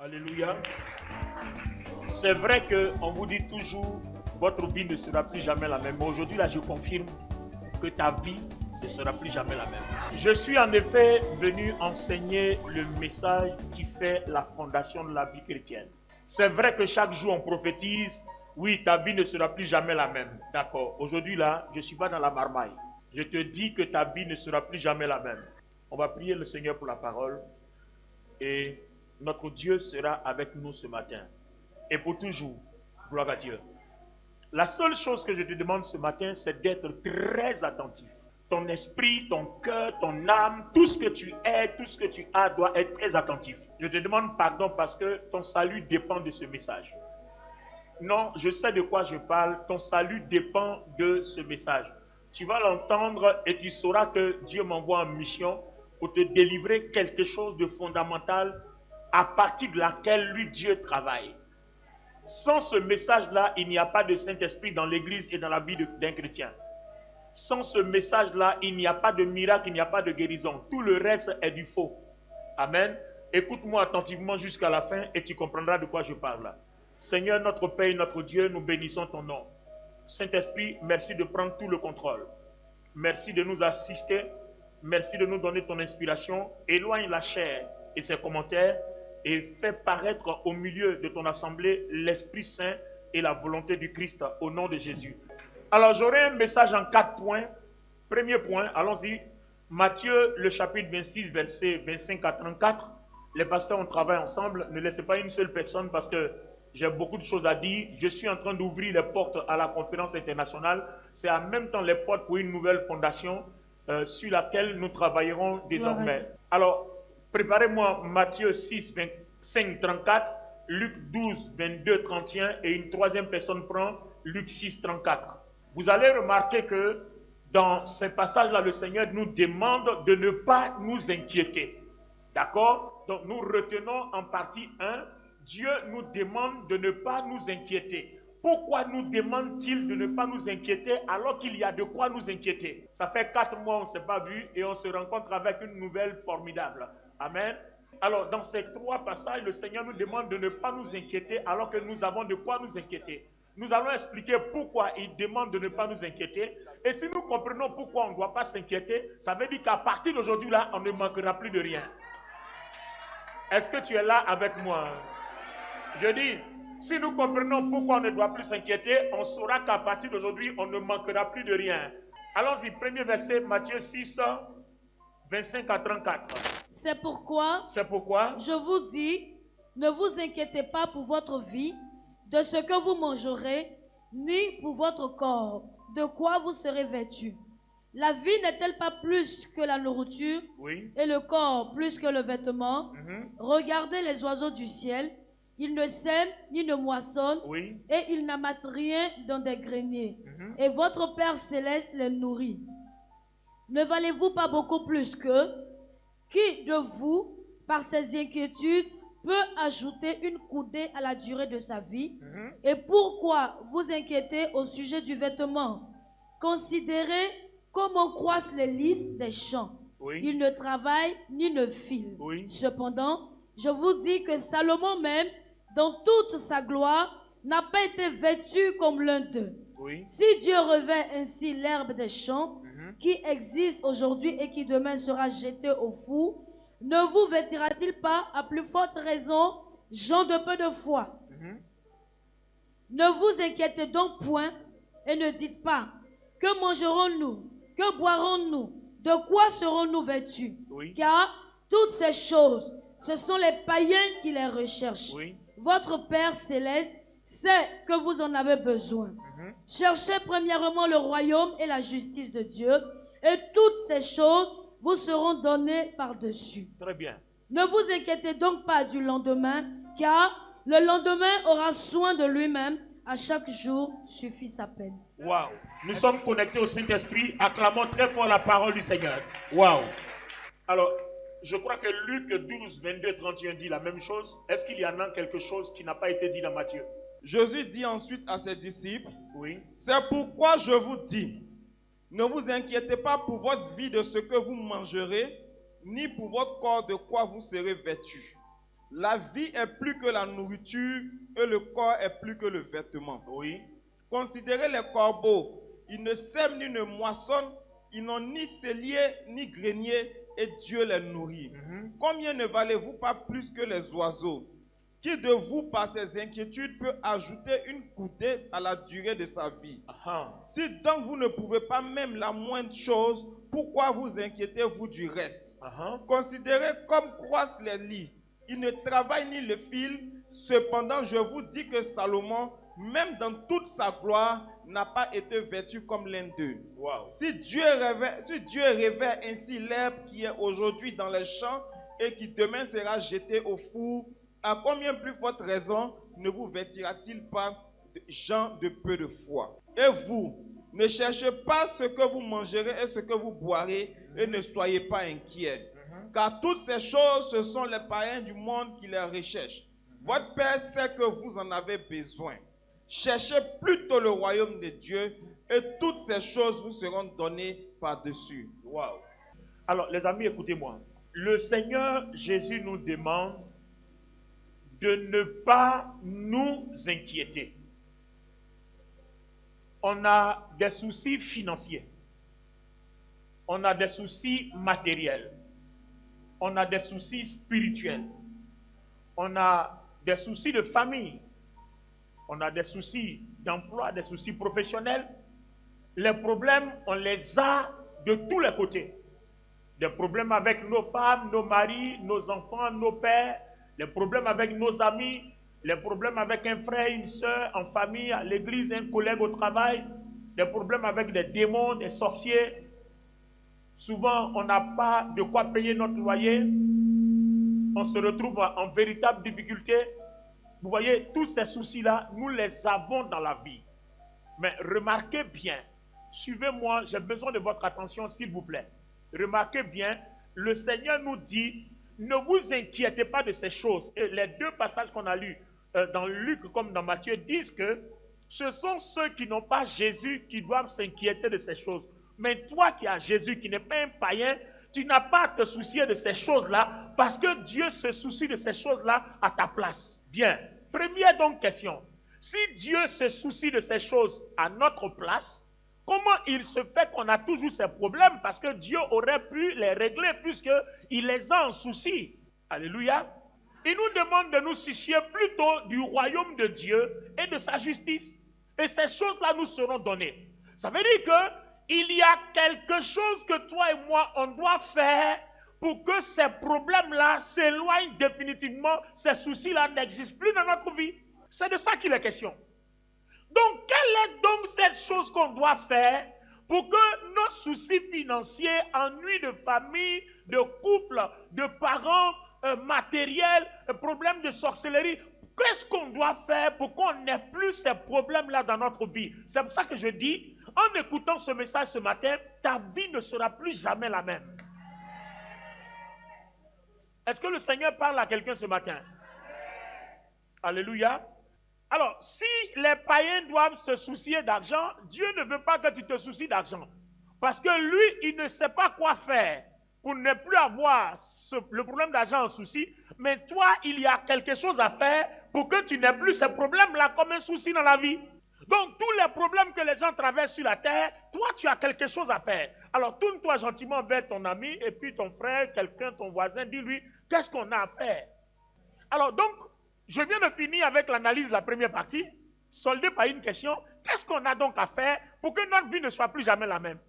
Alléluia. C'est vrai qu'on vous dit toujours, votre vie ne sera plus jamais la même. Mais aujourd'hui, là, je confirme que ta vie ne sera plus jamais la même. Je suis en effet venu enseigner le message qui fait la fondation de la vie chrétienne. C'est vrai que chaque jour, on prophétise, oui, ta vie ne sera plus jamais la même. D'accord. Aujourd'hui, là, je ne suis pas dans la marmaille. Je te dis que ta vie ne sera plus jamais la même. On va prier le Seigneur pour la parole. Et notre Dieu sera avec nous ce matin. Et pour toujours. Gloire à Dieu. La seule chose que je te demande ce matin, c'est d'être très attentif. Ton esprit, ton cœur, ton âme, tout ce que tu es, tout ce que tu as doit être très attentif. Je te demande pardon parce que ton salut dépend de ce message. Non, je sais de quoi je parle. Ton salut dépend de ce message. Tu vas l'entendre et tu sauras que Dieu m'envoie en mission pour te délivrer quelque chose de fondamental à partir de laquelle lui, Dieu travaille. Sans ce message-là, il n'y a pas de Saint-Esprit dans l'Église et dans la vie d'un chrétien. Sans ce message-là, il n'y a pas de miracle, il n'y a pas de guérison. Tout le reste est du faux. Amen. Écoute-moi attentivement jusqu'à la fin et tu comprendras de quoi je parle. Seigneur, notre Père, notre Dieu, nous bénissons ton nom. Saint-Esprit, merci de prendre tout le contrôle. Merci de nous assister. Merci de nous donner ton inspiration. Éloigne la chair et ses commentaires et fais paraître au milieu de ton assemblée l'Esprit Saint et la volonté du Christ au nom de Jésus. Alors j'aurai un message en 4 points. Premier point, allons-y. Matthieu, le chapitre 26, versets 25 à 34. Les pasteurs, on travaille ensemble. Ne laissez pas une seule personne parce que j'ai beaucoup de choses à dire. Je suis en train d'ouvrir les portes à la conférence internationale. C'est en même temps les portes pour une nouvelle fondation sur laquelle nous travaillerons désormais. Alors, préparez-moi Matthieu 6, 25, 34, Luc 12, 22, 31 et une troisième personne prend Luc 6, 34. Vous allez remarquer que dans ces passages-là, le Seigneur nous demande de ne pas nous inquiéter. D'accord? Donc nous retenons en partie 1, Dieu nous demande de ne pas nous inquiéter. Pourquoi nous demande-t-il de ne pas nous inquiéter alors qu'il y a de quoi nous inquiéter? Ça fait 4 mois on ne s'est pas vu et on se rencontre avec une nouvelle formidable. Amen. Alors dans ces 3 passages, le Seigneur nous demande de ne pas nous inquiéter alors que nous avons de quoi nous inquiéter. Nous allons expliquer pourquoi il demande de ne pas nous inquiéter. Et si nous comprenons pourquoi on ne doit pas s'inquiéter, ça veut dire qu'à partir d'aujourd'hui, là, on ne manquera plus de rien. Est-ce que tu es là avec moi? Je dis, si nous comprenons pourquoi on ne doit plus s'inquiéter, on saura qu'à partir d'aujourd'hui, on ne manquera plus de rien. Allons-y, premier verset, Matthieu 6, 25 à 34. C'est pourquoi je vous dis, ne vous inquiétez pas pour votre vie, de ce que vous mangerez, ni pour votre corps, de quoi vous serez vêtus. La vie n'est-elle pas plus que la nourriture, Oui. Et le corps plus que le vêtement? Regardez les oiseaux du ciel, ils ne sèment ni ne moissonnent, Oui. Et ils n'amassent rien dans des greniers. Et votre Père céleste les nourrit. Ne valez-vous pas beaucoup plus que qui de vous, par ses inquiétudes, peut ajouter une coudée à la durée de sa vie? Et pourquoi vous inquiétez au sujet du vêtement? Considérez comment croissent les lys des champs. Oui. Ils ne travaillent ni ne filent. Oui. Cependant, je vous dis que Salomon même, dans toute sa gloire, n'a pas été vêtu comme l'un d'eux. Oui. Si Dieu revêt ainsi l'herbe des champs, qui existe aujourd'hui et qui demain sera jetée au four, ne vous vêtira-t-il pas à plus forte raison, gens de peu de foi? Ne vous inquiétez donc point et ne dites pas, que mangerons-nous? Que boirons-nous? De quoi serons-nous vêtus? Oui. Car toutes ces choses, ce sont les païens qui les recherchent. Oui. Votre Père céleste sait que vous en avez besoin. Cherchez premièrement le royaume et la justice de Dieu, et toutes ces choses vous seront données par-dessus. Très bien. Ne vous inquiétez donc pas du lendemain, car le lendemain aura soin de lui-même. À chaque jour suffit sa peine. Waouh. Nous sommes connectés au Saint-Esprit. Acclamons très fort la parole du Seigneur. Waouh. Alors, je crois que Luc 12, 22, 31 dit la même chose. Est-ce qu'il y en a quelque chose qui n'a pas été dit dans Matthieu? Jésus dit ensuite à ses disciples, Oui. c'est pourquoi je vous dis, ne vous inquiétez pas pour votre vie de ce que vous mangerez, ni pour votre corps de quoi vous serez vêtus. La vie est plus que la nourriture et le corps est plus que le vêtement. Oui. Considérez les corbeaux. Ils ne sèment ni ne moissonnent. Ils n'ont ni cellier ni grenier et Dieu les nourrit. Combien ne valez-vous pas plus que les oiseaux? Qui de vous, par ses inquiétudes, peut ajouter une coudée à la durée de sa vie? Si donc vous ne pouvez pas même la moindre chose, pourquoi vous inquiétez-vous du reste? Considérez comme croissent les lits. Ils ne travaillent ni le fil. Cependant, je vous dis que Salomon, même dans toute sa gloire, n'a pas été vêtu comme l'un d'eux. Wow. Si Dieu révère ainsi l'herbe qui est aujourd'hui dans les champs et qui demain sera jetée au four, à combien plus forte raison ne vous vêtira-t-il pas, gens de peu de foi? Et vous, ne cherchez pas ce que vous mangerez et ce que vous boirez, et ne soyez pas inquiets. Car toutes ces choses, ce sont les païens du monde qui les recherchent. Votre Père sait que vous en avez besoin. Cherchez plutôt le royaume de Dieu, et toutes ces choses vous seront données par-dessus. Wow. Alors, les amis, écoutez-moi. Le Seigneur Jésus nous demande de ne pas nous inquiéter. On a des soucis financiers. On a des soucis matériels. On a des soucis spirituels. On a des soucis de famille. On a des soucis d'emploi, des soucis professionnels. Les problèmes, on les a de tous les côtés. Des problèmes avec nos femmes, nos maris, nos enfants, nos pères. Les problèmes avec nos amis. Les problèmes avec un frère, une soeur, en famille, à l'église, un collègue au travail. Des problèmes avec des démons, des sorciers. Souvent, on n'a pas de quoi payer notre loyer. On se retrouve en véritable difficulté. Vous voyez, tous ces soucis-là, nous les avons dans la vie. Mais remarquez bien, suivez-moi, j'ai besoin de votre attention, s'il vous plaît. Remarquez bien, le Seigneur nous dit, ne vous inquiétez pas de ces choses. Et les deux passages qu'on a lus dans Luc comme dans Matthieu disent que ce sont ceux qui n'ont pas Jésus qui doivent s'inquiéter de ces choses. Mais toi qui as Jésus, qui n'est pas un païen, tu n'as pas à te soucier de ces choses-là parce que Dieu se soucie de ces choses-là à ta place. Bien. Première donc question. Si Dieu se soucie de ces choses à notre place, comment il se fait qu'on a toujours ces problèmes? Parce que Dieu aurait pu les régler puisqu'il les a en souci. Alléluia. Il nous demande de nous soucier plutôt du royaume de Dieu et de sa justice. Et ces choses-là nous seront données. Ça veut dire qu'il y a quelque chose que toi et moi, on doit faire pour que ces problèmes-là s'éloignent définitivement, ces soucis-là n'existent plus dans notre vie. C'est de ça qu'il est question. Donc, quelle est donc cette chose qu'on doit faire pour que nos soucis financiers, ennuis de famille, de couple, de parents, matériels, problèmes de sorcellerie, qu'est-ce qu'on doit faire pour qu'on n'ait plus ces problèmes-là dans notre vie? C'est pour ça que je dis, en écoutant ce message ce matin, ta vie ne sera plus jamais la même. Est-ce que le Seigneur parle à quelqu'un ce matin? Alléluia. Alors, si les païens doivent se soucier d'argent, Dieu ne veut pas que tu te soucies d'argent. Parce que lui, il ne sait pas quoi faire pour ne plus avoir le problème d'argent en souci. Mais toi, il y a quelque chose à faire pour que tu n'aies plus ces problèmes-là comme un souci dans la vie. Donc, tous les problèmes que les gens traversent sur la terre, toi, tu as quelque chose à faire. Alors, tourne-toi gentiment vers ton ami et puis ton frère, quelqu'un, ton voisin, dis-lui, qu'est-ce qu'on a à faire? Alors, donc, je viens de finir avec l'analyse de la première partie, soldée par une question. Qu'est-ce qu'on a donc à faire pour que notre vie ne soit plus jamais la même?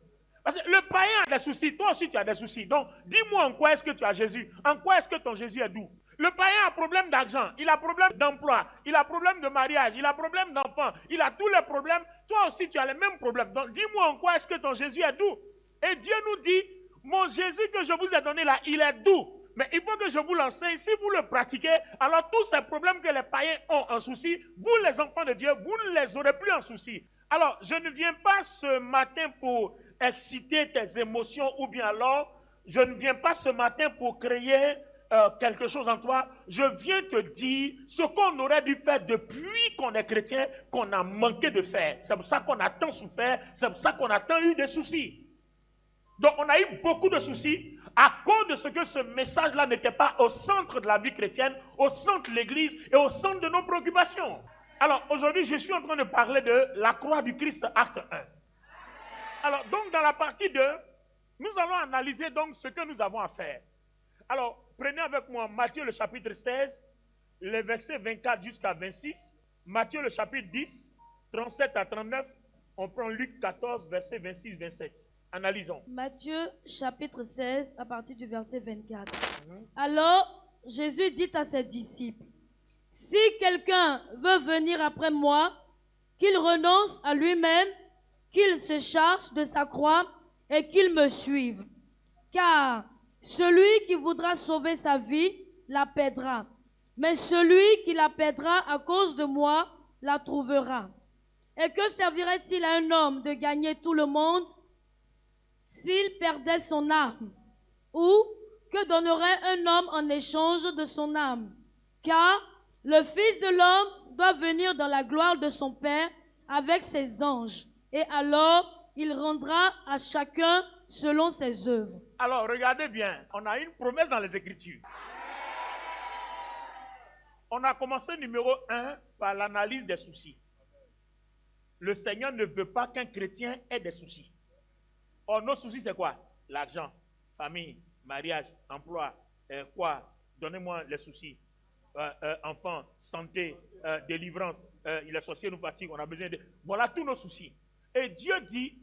Parce que le païen a des soucis, toi aussi tu as des soucis. Donc, dis-moi en quoi est-ce que tu as Jésus? En quoi est-ce que ton Jésus est doux? Le païen a problème d'argent, il a problème d'emploi, il a problème de mariage, il a problème d'enfant, il a tous les problèmes. Toi aussi tu as les mêmes problèmes. Donc, dis-moi en quoi est-ce que ton Jésus est doux? Et Dieu nous dit, mon Jésus que je vous ai donné là, il est doux. Mais il faut que je vous l'enseigne. Si vous le pratiquez, alors tous ces problèmes que les païens ont en souci, vous les enfants de Dieu, vous ne les aurez plus en souci. Alors, je ne viens pas ce matin pour exciter tes émotions ou bien alors, je ne viens pas ce matin pour créer quelque chose en toi. Je viens te dire ce qu'on aurait dû faire depuis qu'on est chrétien, qu'on a manqué de faire. C'est pour ça qu'on a tant souffert, c'est pour ça qu'on a tant eu de soucis. Donc, on a eu beaucoup de soucis. à cause de ce que ce message-là n'était pas au centre de la vie chrétienne, au centre de l'Église et au centre de nos préoccupations. Alors aujourd'hui, je suis en train de parler de la croix du Christ, acte 1. Alors donc dans la partie 2, nous allons analyser donc ce que nous avons à faire. Alors prenez avec moi Matthieu le chapitre 16, les versets 24 jusqu'à 26, Matthieu le chapitre 10, 37 à 39, on prend Luc 14, versets 26-27. Analysons. Matthieu chapitre 16 à partir du verset 24. Alors Jésus dit à ses disciples, si quelqu'un veut venir après moi, qu'il renonce à lui-même, qu'il se charge de sa croix et qu'il me suive. Car celui qui voudra sauver sa vie la perdra, mais celui qui la perdra à cause de moi la trouvera. Et que servirait-il à un homme de gagner tout le monde s'il perdait son âme? Ou que donnerait un homme en échange de son âme? Car le Fils de l'homme doit venir dans la gloire de son Père avec ses anges. Et alors, il rendra à chacun selon ses œuvres. Alors, regardez bien, on a une promesse dans les Écritures. On a commencé numéro 1 par l'analyse des soucis. Le Seigneur ne veut pas qu'un chrétien ait des soucis. Or, nos soucis, c'est quoi? L'argent, famille, mariage, emploi, quoi? Donnez-moi les soucis. Enfants, santé, délivrance, les sorciers nous fatiguent, on a besoin de... Voilà tous nos soucis. Et Dieu dit,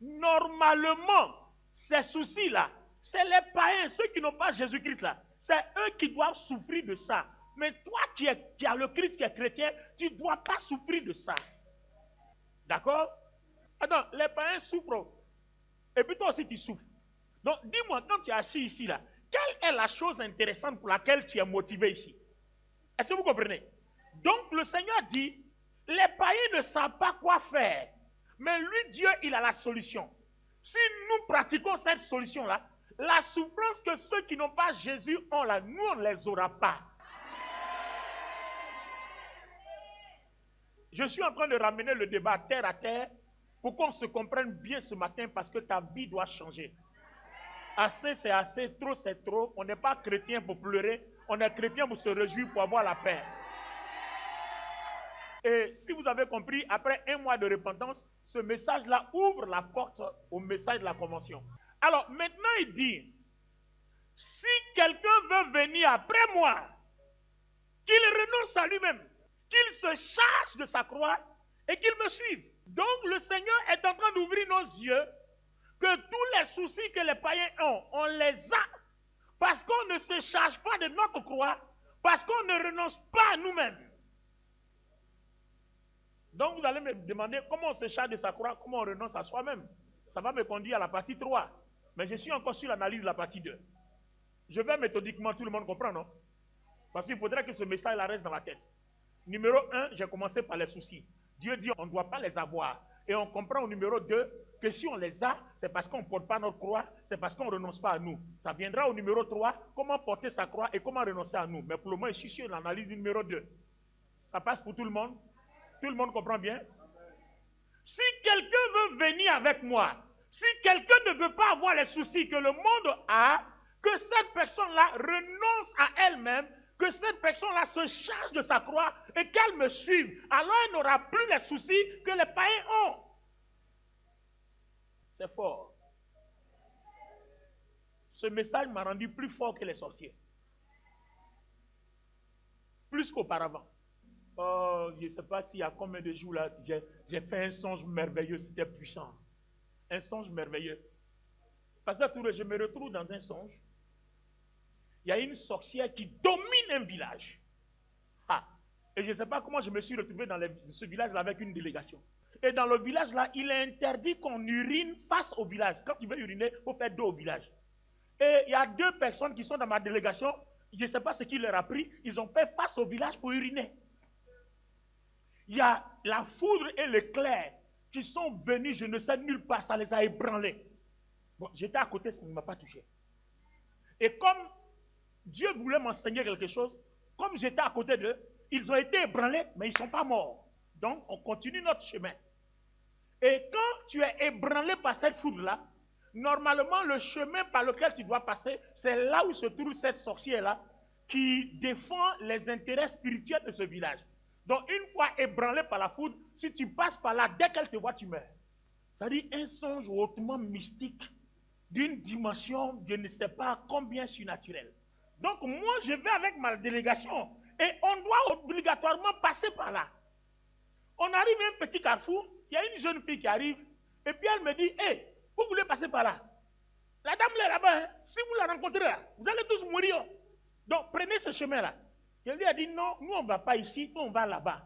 normalement, ces soucis-là, c'est les païens, ceux qui n'ont pas Jésus-Christ là, c'est eux qui doivent souffrir de ça. Mais toi qui as le Christ qui est chrétien, tu ne dois pas souffrir de ça. D'accord? Attends, les païens souffrent. Et puis toi aussi tu souffres. Donc dis-moi, quand tu es assis ici là, quelle est la chose intéressante pour laquelle tu es motivé ici? Est-ce que vous comprenez? Donc le Seigneur dit, les païens ne savent pas quoi faire. Mais lui, Dieu, il a la solution. Si nous pratiquons cette solution-là, la souffrance que ceux qui n'ont pas Jésus ont là, nous, on ne les aura pas. Je suis en train de ramener le débat terre à terre pour qu'on se comprenne bien ce matin parce que ta vie doit changer. Assez, c'est assez, trop, c'est trop. On n'est pas chrétien pour pleurer, on est chrétien pour se réjouir, pour avoir la paix. Et si vous avez compris, après un mois de repentance, ce message-là ouvre la porte au message de la convention. Alors maintenant il dit, si quelqu'un veut venir après moi, qu'il renonce à lui-même, qu'il se charge de sa croix et qu'il me suive. Donc le Seigneur est en train d'ouvrir nos yeux que tous les soucis que les païens ont, on les a parce qu'on ne se charge pas de notre croix, parce qu'on ne renonce pas à nous-mêmes. Donc vous allez me demander comment on se charge de sa croix, comment on renonce à soi-même. Ça va me conduire à la partie 3. Mais je suis encore sur l'analyse de la partie 2. Je vais méthodiquement, tout le monde comprend, non? Parce qu'il faudrait que ce message-là reste dans la tête. Numéro 1, j'ai commencé par les soucis. Dieu dit on ne doit pas les avoir. Et on comprend au numéro 2 que si on les a, c'est parce qu'on ne porte pas notre croix, c'est parce qu'on ne renonce pas à nous. Ça viendra au numéro 3, comment porter sa croix et comment renoncer à nous. Mais pour le moment, je suis sur l'analyse du numéro 2. Ça passe pour tout le monde? Tout le monde comprend bien? Si quelqu'un veut venir avec moi, si quelqu'un ne veut pas avoir les soucis que le monde a, que cette personne-là renonce à elle-même, que cette personne-là se charge de sa croix et qu'elle me suive, alors elle n'aura plus les soucis que les païens ont. C'est fort. Ce message m'a rendu plus fort que les sorciers. Plus qu'auparavant. Oh, je ne sais pas s'il y a combien de jours là, j'ai fait un songe merveilleux, c'était puissant. Un songe merveilleux. Parce que je me retrouve dans un songe. Il y a une sorcière qui domine un village. Ah, et je ne sais pas comment je me suis retrouvé dans ce village-là avec une délégation. Et dans le village-là, il est interdit qu'on urine face au village. Quand tu veux uriner, il faut faire dos au village. Et il y a 2 personnes qui sont dans ma délégation. Je ne sais pas ce qui leur a pris. Ils ont fait face au village pour uriner. Il y a la foudre et l'éclair qui sont venus, je ne sais nulle part, ça les a ébranlés. Bon, j'étais à côté, ça ne m'a pas touché. Et comme Dieu voulait m'enseigner quelque chose, comme j'étais à côté d'eux, ils ont été ébranlés, mais ils ne sont pas morts. Donc, on continue notre chemin. Et quand tu es ébranlé par cette foudre-là, normalement, le chemin par lequel tu dois passer, c'est là où se trouve cette sorcière-là qui défend les intérêts spirituels de ce village. Donc, une fois ébranlée par la foudre, si tu passes par là, dès qu'elle te voit, tu meurs. C'est-à-dire un songe hautement mystique, d'une dimension, je ne sais pas combien surnaturelle. Donc, moi, je vais avec ma délégation et on doit obligatoirement passer par là. On arrive à un petit carrefour, il y a une jeune fille qui arrive et puis elle me dit, hey, vous voulez passer par là? La dame là, là-bas, hein, si vous la rencontrez là, vous allez tous mourir. Donc, prenez ce chemin-là. Je lui ai dit, non, nous, on ne va pas ici, nous, on va là-bas.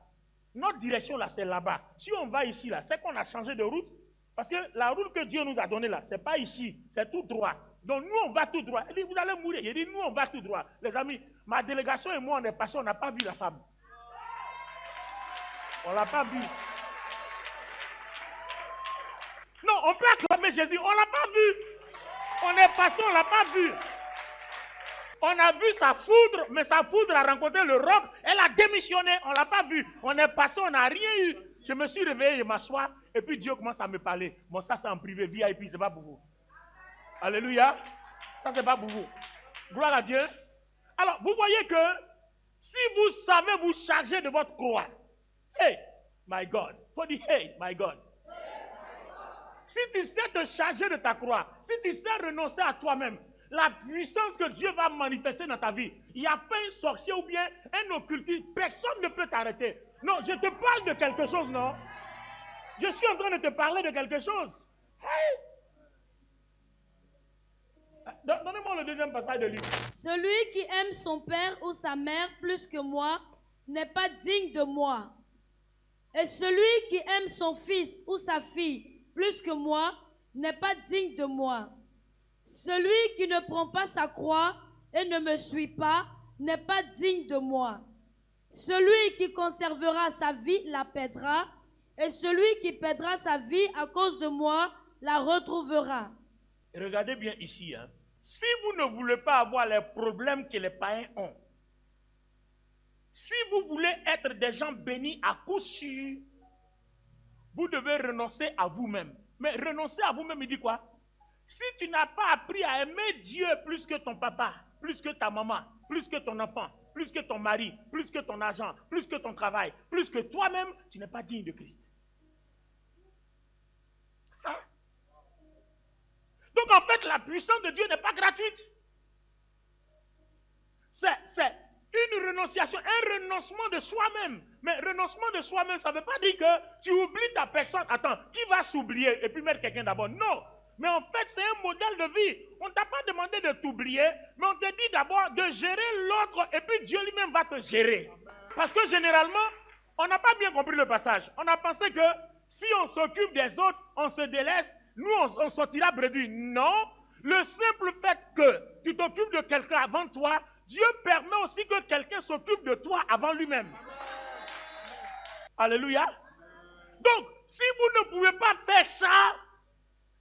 Notre direction, là, c'est là-bas. Si on va ici, là, c'est qu'on a changé de route. Parce que la route que Dieu nous a donnée, là, ce n'est pas ici, c'est tout droit. Donc, nous, on va tout droit. Il dit, vous allez mourir. Il dit, nous, on va tout droit. Les amis, ma délégation et moi, on est passés, on n'a pas vu la femme. On ne l'a pas vue. Non, on peut acclamer Jésus, on ne l'a pas vu. On est passé, on ne l'a pas vu. On a vu sa foudre, mais sa foudre a rencontré le roc, elle a démissionné, on ne l'a pas vu. On est passé, on n'a rien eu. Je me suis réveillé, je m'assois, et puis Dieu commence à me parler. Bon, ça c'est en privé, VIP, c'est pas pour vous. Alléluia. Ça c'est pas pour vous. Gloire à Dieu. Alors, vous voyez que si vous savez vous charger de votre croix, hey, my God. Faut dire, hey, my God. Si tu sais te charger de ta croix, si tu sais renoncer à toi-même, la puissance que Dieu va manifester dans ta vie, il n'y a pas un sorcier ou bien un occultiste, personne ne peut t'arrêter. Non, je te parle de quelque chose, non? Je suis en train de te parler de quelque chose. Hey! Donnez-moi le deuxième passage de livre. Celui qui aime son père ou sa mère plus que moi n'est pas digne de moi. Et celui qui aime son fils ou sa fille plus que moi n'est pas digne de moi. Celui qui ne prend pas sa croix et ne me suit pas n'est pas digne de moi. Celui qui conservera sa vie la perdra, et celui qui perdra sa vie à cause de moi la retrouvera. Regardez bien ici, hein. Si vous ne voulez pas avoir les problèmes que les païens ont, si vous voulez être des gens bénis à coup sûr, vous devez renoncer à vous-même. Mais renoncer à vous-même, il dit quoi? Si tu n'as pas appris à aimer Dieu plus que ton papa, plus que ta maman, plus que ton enfant, plus que ton mari, plus que ton argent, plus que ton travail, plus que toi-même, tu n'es pas digne de Christ. Hein? Donc en fait, la puissance de Dieu n'est pas gratuite. C'est une renonciation, un renoncement de soi-même. Mais renoncement de soi-même, ça ne veut pas dire que tu oublies ta personne. Attends, qui va s'oublier et puis mettre quelqu'un d'abord? Non. Mais en fait, c'est un modèle de vie. On ne t'a pas demandé de t'oublier, mais on te dit d'abord de gérer l'autre et puis Dieu lui-même va te gérer. Parce que généralement, on n'a pas bien compris le passage. On a pensé que si on s'occupe des autres, on se délaisse, nous on sortira brebis. Non, le simple fait que tu t'occupes de quelqu'un avant toi, Dieu permet aussi que quelqu'un s'occupe de toi avant lui-même. Alléluia. Donc, si vous ne pouvez pas faire ça,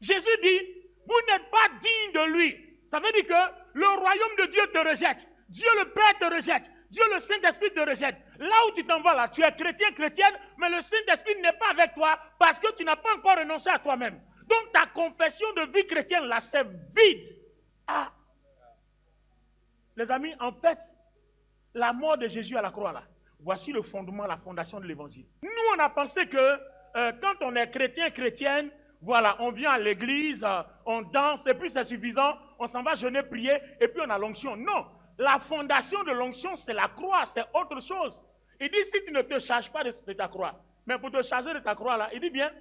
Jésus dit, vous n'êtes pas digne de lui. Ça veut dire que le royaume de Dieu te rejette. Dieu le Père te rejette. Dieu le Saint-Esprit te rejette. Là où tu t'en vas là, tu es chrétien, chrétienne, mais le Saint-Esprit n'est pas avec toi parce que tu n'as pas encore renoncé à toi-même. Donc ta confession de vie chrétienne là, c'est vide. Ah. Les amis, en fait, la mort de Jésus à la croix là, voici le fondement, la fondation de l'évangile. Nous, on a pensé que quand on est chrétien, chrétienne, voilà, on vient à l'église, on danse, et puis c'est suffisant, on s'en va jeûner, prier, et puis on a l'onction. Non, la fondation de l'onction, c'est la croix, c'est autre chose. Il dit, si tu ne te charges pas de ta croix, mais pour te charger de ta croix, là, il dit bien,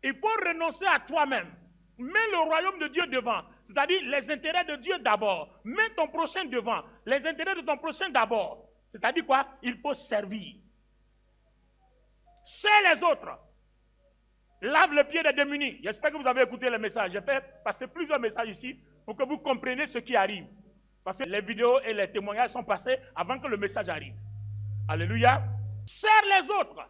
il faut renoncer à toi-même. Mets le royaume de Dieu devant, c'est-à-dire les intérêts de Dieu d'abord. Mets ton prochain devant, les intérêts de ton prochain d'abord. C'est-à-dire quoi? Il faut servir. C'est les autres. Lave le pied des démunis. J'espère que vous avez écouté le message. J'ai fait passer plusieurs messages ici pour que vous compreniez ce qui arrive. Parce que les vidéos et les témoignages sont passés avant que le message arrive. Alléluia. Serre les autres.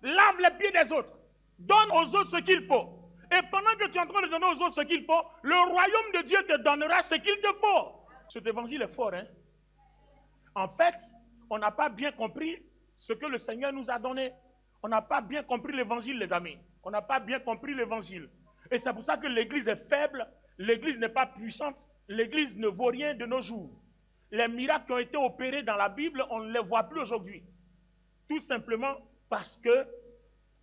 Lave les pieds des autres. Donne aux autres ce qu'il faut. Et pendant que tu es en train de donner aux autres ce qu'il faut, le royaume de Dieu te donnera ce qu'il te faut. Cet évangile est fort, hein? En fait, on n'a pas bien compris ce que le Seigneur nous a donné. On n'a pas bien compris l'évangile, les amis. On n'a pas bien compris l'évangile. Et c'est pour ça que l'église est faible, L'Église n'est pas puissante. L'Église ne vaut rien de nos jours. Les miracles qui ont été opérés dans la Bible, on ne les voit plus aujourd'hui. Tout simplement parce que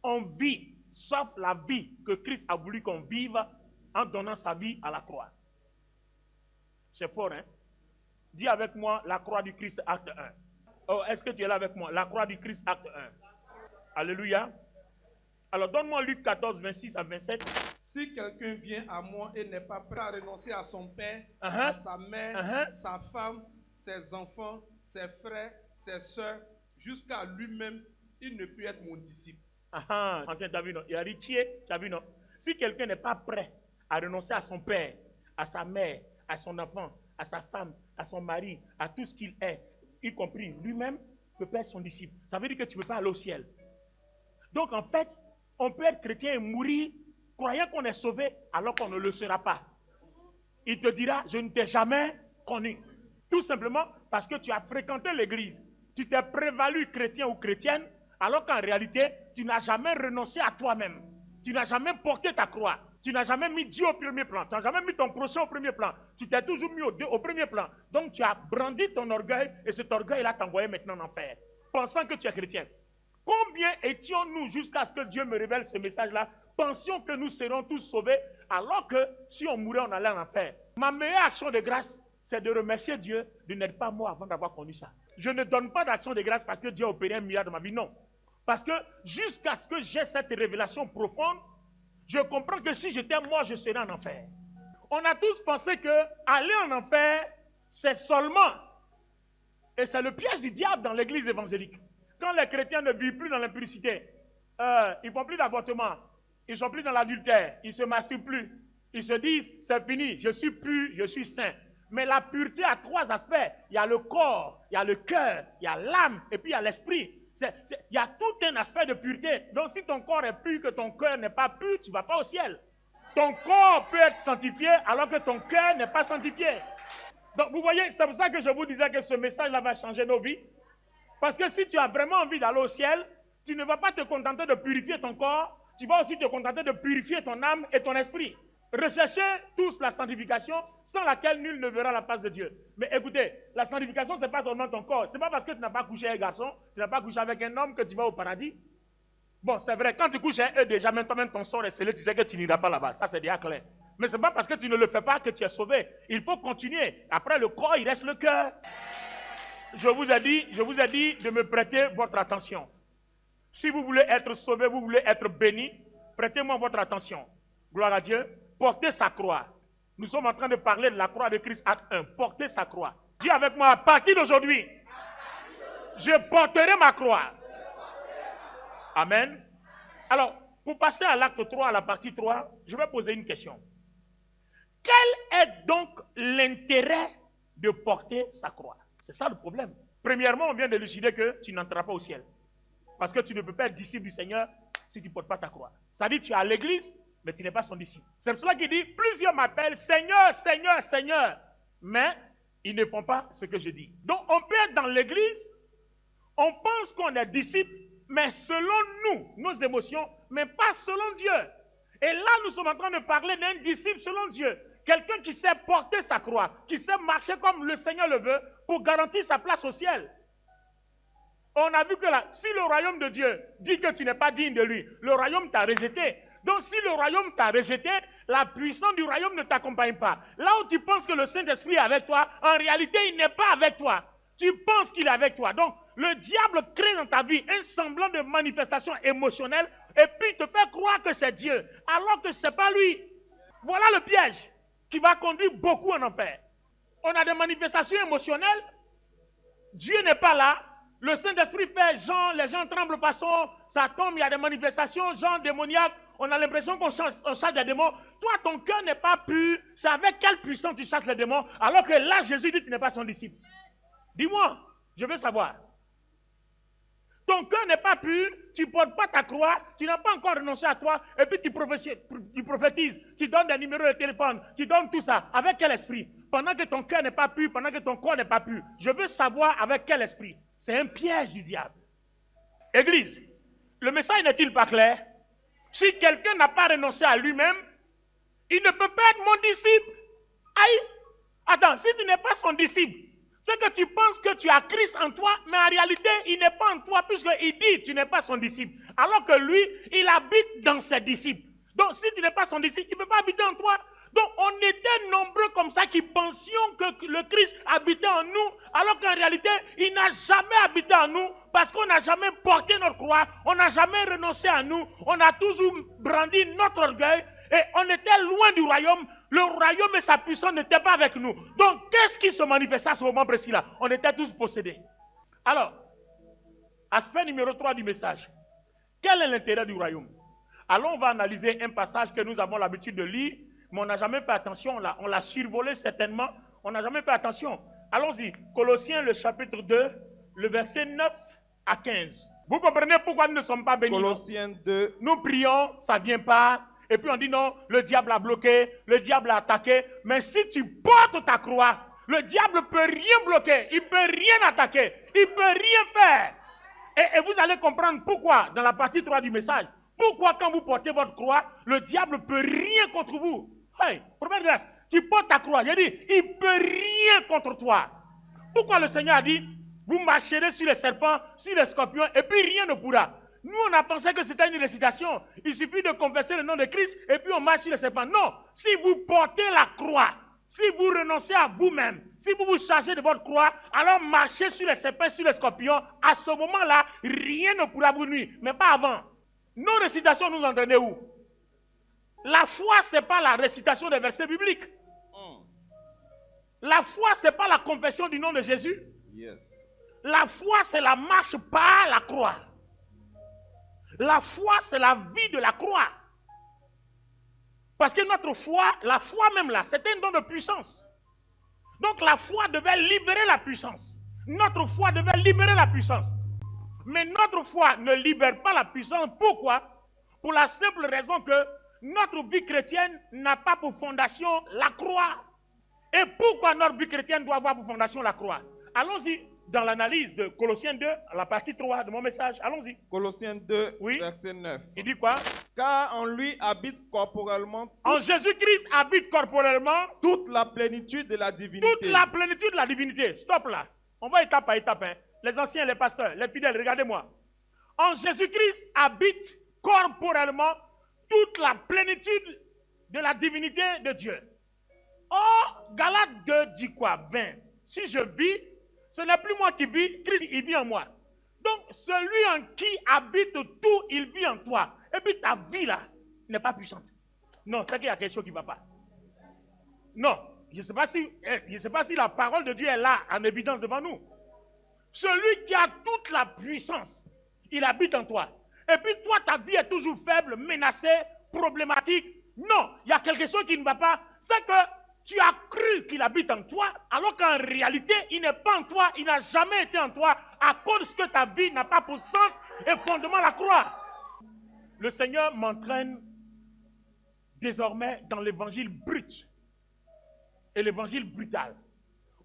on vit, sauf la vie que Christ a voulu qu'on vive en donnant sa vie à la croix. C'est fort, hein? Dis avec moi la croix du Christ, acte 1. Oh, est-ce que tu es là avec moi? La croix du Christ, acte 1. Alléluia. Alors, donne-moi Luc 14, 26 à 27. Si quelqu'un vient à moi et n'est pas prêt à renoncer à son père, à sa mère, sa femme, ses enfants, ses frères, ses soeurs, jusqu'à lui-même, il ne peut être mon disciple. Ancien, tu as vu, non? Il a dit, tu as vu, non? Si quelqu'un n'est pas prêt à renoncer à son père, à sa mère, à son enfant, à sa femme, à son mari, à tout ce qu'il est, y compris lui-même, peut pas être son disciple. Ça veut dire que tu ne peux pas aller au ciel. Donc, en fait, on peut être chrétien et mourir croyant qu'on est sauvé alors qu'on ne le sera pas. Il te dira, je ne t'ai jamais connu. Tout simplement parce que tu as fréquenté l'église. Tu t'es prévalu chrétien ou chrétienne alors qu'en réalité, tu n'as jamais renoncé à toi-même. Tu n'as jamais porté ta croix. Tu n'as jamais mis Dieu au premier plan. Tu n'as jamais mis ton prochain au premier plan. Tu t'es toujours mis au premier plan. Donc tu as brandi ton orgueil et cet orgueil-là t'envoyait maintenant en enfer, pensant que tu es chrétien. Combien étions-nous jusqu'à ce que Dieu me révèle ce message-là? Pensions que nous serons tous sauvés, alors que si on mourait, on allait en enfer. Ma meilleure action de grâce, c'est de remercier Dieu de n'être pas mort avant d'avoir connu ça. Je ne donne pas d'action de grâce parce que Dieu a opéré un miracle dans ma vie, non. Parce que jusqu'à ce que j'ai cette révélation profonde, je comprends que si j'étais mort, je serais en enfer. On a tous pensé que aller en enfer, c'est seulement, et c'est le piège du diable dans l'église évangélique. Quand les chrétiens ne vivent plus dans l'impudicité, ils ne font plus d'avortement, ils ne sont plus dans l'adultère, ils ne se masturbent plus, ils se disent, c'est fini, je suis pur, je suis saint. Mais la pureté a trois aspects. Il y a le corps, il y a le cœur, il y a l'âme, et puis il y a l'esprit. Il y a tout un aspect de pureté. Donc si ton corps est pur, que ton cœur n'est pas pur, tu ne vas pas au ciel. Ton corps peut être sanctifié alors que ton cœur n'est pas sanctifié. Donc vous voyez, c'est pour ça que je vous disais que ce message-là va changer nos vies. Parce que si tu as vraiment envie d'aller au ciel, tu ne vas pas te contenter de purifier ton corps, tu vas aussi te contenter de purifier ton âme et ton esprit. Recherchez tous la sanctification sans laquelle nul ne verra la face de Dieu. Mais écoutez, la sanctification, ce n'est pas seulement ton corps. Ce n'est pas parce que tu n'as pas couché avec un garçon, tu n'as pas couché avec un homme que tu vas au paradis. Bon, c'est vrai, quand tu couches avec eux, déjà, même toi-même, ton sort est scellé, tu sais que tu n'iras pas là-bas. Ça, c'est déjà clair. Mais ce n'est pas parce que tu ne le fais pas que tu es sauvé. Il faut continuer. Après le corps, il reste le cœur. Je vous ai dit de me prêter votre attention. Si vous voulez être sauvé, vous voulez être béni, prêtez-moi votre attention. Gloire à Dieu. Portez sa croix. Nous sommes en train de parler de la croix de Christ, acte 1. Portez sa croix. Dis avec moi, à partir d'aujourd'hui, je porterai ma croix. Amen. Alors, pour passer à l'acte 3, à la partie 3, je vais poser une question. Quel est donc l'intérêt de porter sa croix? C'est ça le problème. Premièrement, on vient d'élucider que tu n'entreras pas au ciel. Parce que tu ne peux pas être disciple du Seigneur si tu ne portes pas ta croix. Ça dit que tu es à l'église, mais tu n'es pas son disciple. C'est pour cela qu'il dit, plusieurs m'appellent Seigneur, Seigneur, Seigneur. Mais ils ne font pas ce que je dis. Donc on peut être dans l'église, on pense qu'on est disciple, mais selon nous, nos émotions, mais pas selon Dieu. Et là, nous sommes en train de parler d'un disciple selon Dieu. Quelqu'un qui sait porter sa croix, qui sait marcher comme le Seigneur le veut pour garantir sa place au ciel. On a vu que là, si le royaume de Dieu dit que tu n'es pas digne de lui, le royaume t'a rejeté. Donc si le royaume t'a rejeté, la puissance du royaume ne t'accompagne pas. Là où tu penses que le Saint-Esprit est avec toi, en réalité, il n'est pas avec toi. Tu penses qu'il est avec toi. Donc, le diable crée dans ta vie un semblant de manifestation émotionnelle et puis il te fait croire que c'est Dieu, alors que ce n'est pas lui. Voilà le piège qui va conduire beaucoup en enfer. On a des manifestations émotionnelles, Dieu n'est pas là, le Saint-Esprit fait genre, les gens tremblent par son, ça tombe, il y a des manifestations, genre démoniaques, on a l'impression qu'on chasse des démons. Toi, ton cœur n'est pas pur, c'est avec quelle puissance tu chasses les démons, alors que là, Jésus dit que tu n'es pas son disciple. Dis-moi, je veux savoir. Ton cœur n'est pas pur, tu ne portes pas ta croix, tu n'as pas encore renoncé à toi, et puis tu prophétises, tu donnes des numéros de téléphone, tu donnes tout ça. Avec quel esprit? Pendant que ton cœur n'est pas pur, pendant que ton corps n'est pas pur. Je veux savoir avec quel esprit. C'est un piège du diable. Église, le message n'est-il pas clair? Si quelqu'un n'a pas renoncé à lui-même, Il ne peut pas être mon disciple. Aïe, attends, si tu n'es pas son disciple, c'est que tu penses que tu as Christ en toi, mais en réalité, il n'est pas en toi, puisqu'il dit tu n'es pas son disciple. Alors que lui, il habite dans ses disciples. Donc, si tu n'es pas son disciple, il ne peut pas habiter en toi. Donc, on était nombreux comme ça qui pensions que le Christ habitait en nous, alors qu'en réalité, il n'a jamais habité en nous, parce qu'on n'a jamais porté notre croix, on n'a jamais renoncé à nous, on a toujours brandi notre orgueil, et on était loin du royaume. Le royaume et sa puissance n'étaient pas avec nous. Donc, qu'est-ce qui se manifestait à ce moment précis-là? On était tous possédés. Alors, aspect numéro 3 du message. Quel est l'intérêt du royaume? Alors, on va analyser un passage que nous avons l'habitude de lire, mais on n'a jamais fait attention. On l'a survolé certainement. On n'a jamais fait attention. Allons-y. Colossiens, le chapitre 2, le verset 9 à 15. Vous comprenez pourquoi nous ne sommes pas bénis? Colossiens 2. Nous prions, ça ne vient pas. Et puis on dit non, le diable a bloqué, le diable a attaqué. Mais si tu portes ta croix, le diable ne peut rien bloquer, il ne peut rien attaquer, il ne peut rien faire. Et vous allez comprendre pourquoi dans la partie 3 du message. Pourquoi quand vous portez votre croix, le diable ne peut rien contre vous. Hey, première grâce, tu portes ta croix, j'ai dit, il ne peut rien contre toi. Pourquoi le Seigneur a dit, vous marcherez sur les serpents, sur les scorpions, et puis rien ne pourra. Nous, on a pensé que c'était une récitation. Il suffit de confesser le nom de Christ et puis on marche sur les serpents. Non, si vous portez la croix, si vous renoncez à vous-même, si vous vous chargez de votre croix, alors marchez sur les serpents, sur les scorpions. À ce moment-là, rien ne pourra vous nuire. Mais pas avant. Nos récitations nous entraînent où? La foi, ce n'est pas la récitation des versets bibliques. La foi, ce n'est pas la confession du nom de Jésus. Yes. La foi, c'est la marche par la croix. La foi, c'est la vie de la croix. Parce que notre foi, la foi même là, c'est un don de puissance. Donc la foi devait libérer la puissance. Notre foi devait libérer la puissance. Mais notre foi ne libère pas la puissance. Pourquoi? Pour la simple raison que notre vie chrétienne n'a pas pour fondation la croix. Et pourquoi notre vie chrétienne doit avoir pour fondation la croix? Allons-y. Dans l'analyse de Colossiens 2, la partie 3 de mon message, allons-y. Colossiens 2, oui. Verset 9. Il dit quoi? Car en lui habite corporellement, en Jésus-Christ habite corporellement toute la plénitude de la divinité. Toute la plénitude de la divinité. Stop là. On va étape par étape. Hein. Les anciens, les pasteurs, les fidèles, regardez-moi. En Jésus-Christ habite corporellement toute la plénitude de la divinité de Dieu. Or, Galates 2 dit quoi? 20. Si je vis, ce n'est plus moi qui vis, Christ, il vit en moi. Donc, celui en qui habite tout, il vit en toi. Et puis ta vie là n'est pas puissante. Non, c'est qu'il y a quelque chose qui ne va pas. Non, je ne sais pas si la parole de Dieu est là en évidence devant nous. Celui qui a toute la puissance, il habite en toi. Et puis toi, ta vie est toujours faible, menacée, problématique. Non, il y a quelque chose qui ne va pas. C'est que tu as cru qu'il habite en toi, alors qu'en réalité, il n'est pas en toi, il n'a jamais été en toi, à cause que ta vie n'a pas pour centre et fondement la croix. Le Seigneur m'entraîne désormais dans l'évangile brut et l'évangile brutal.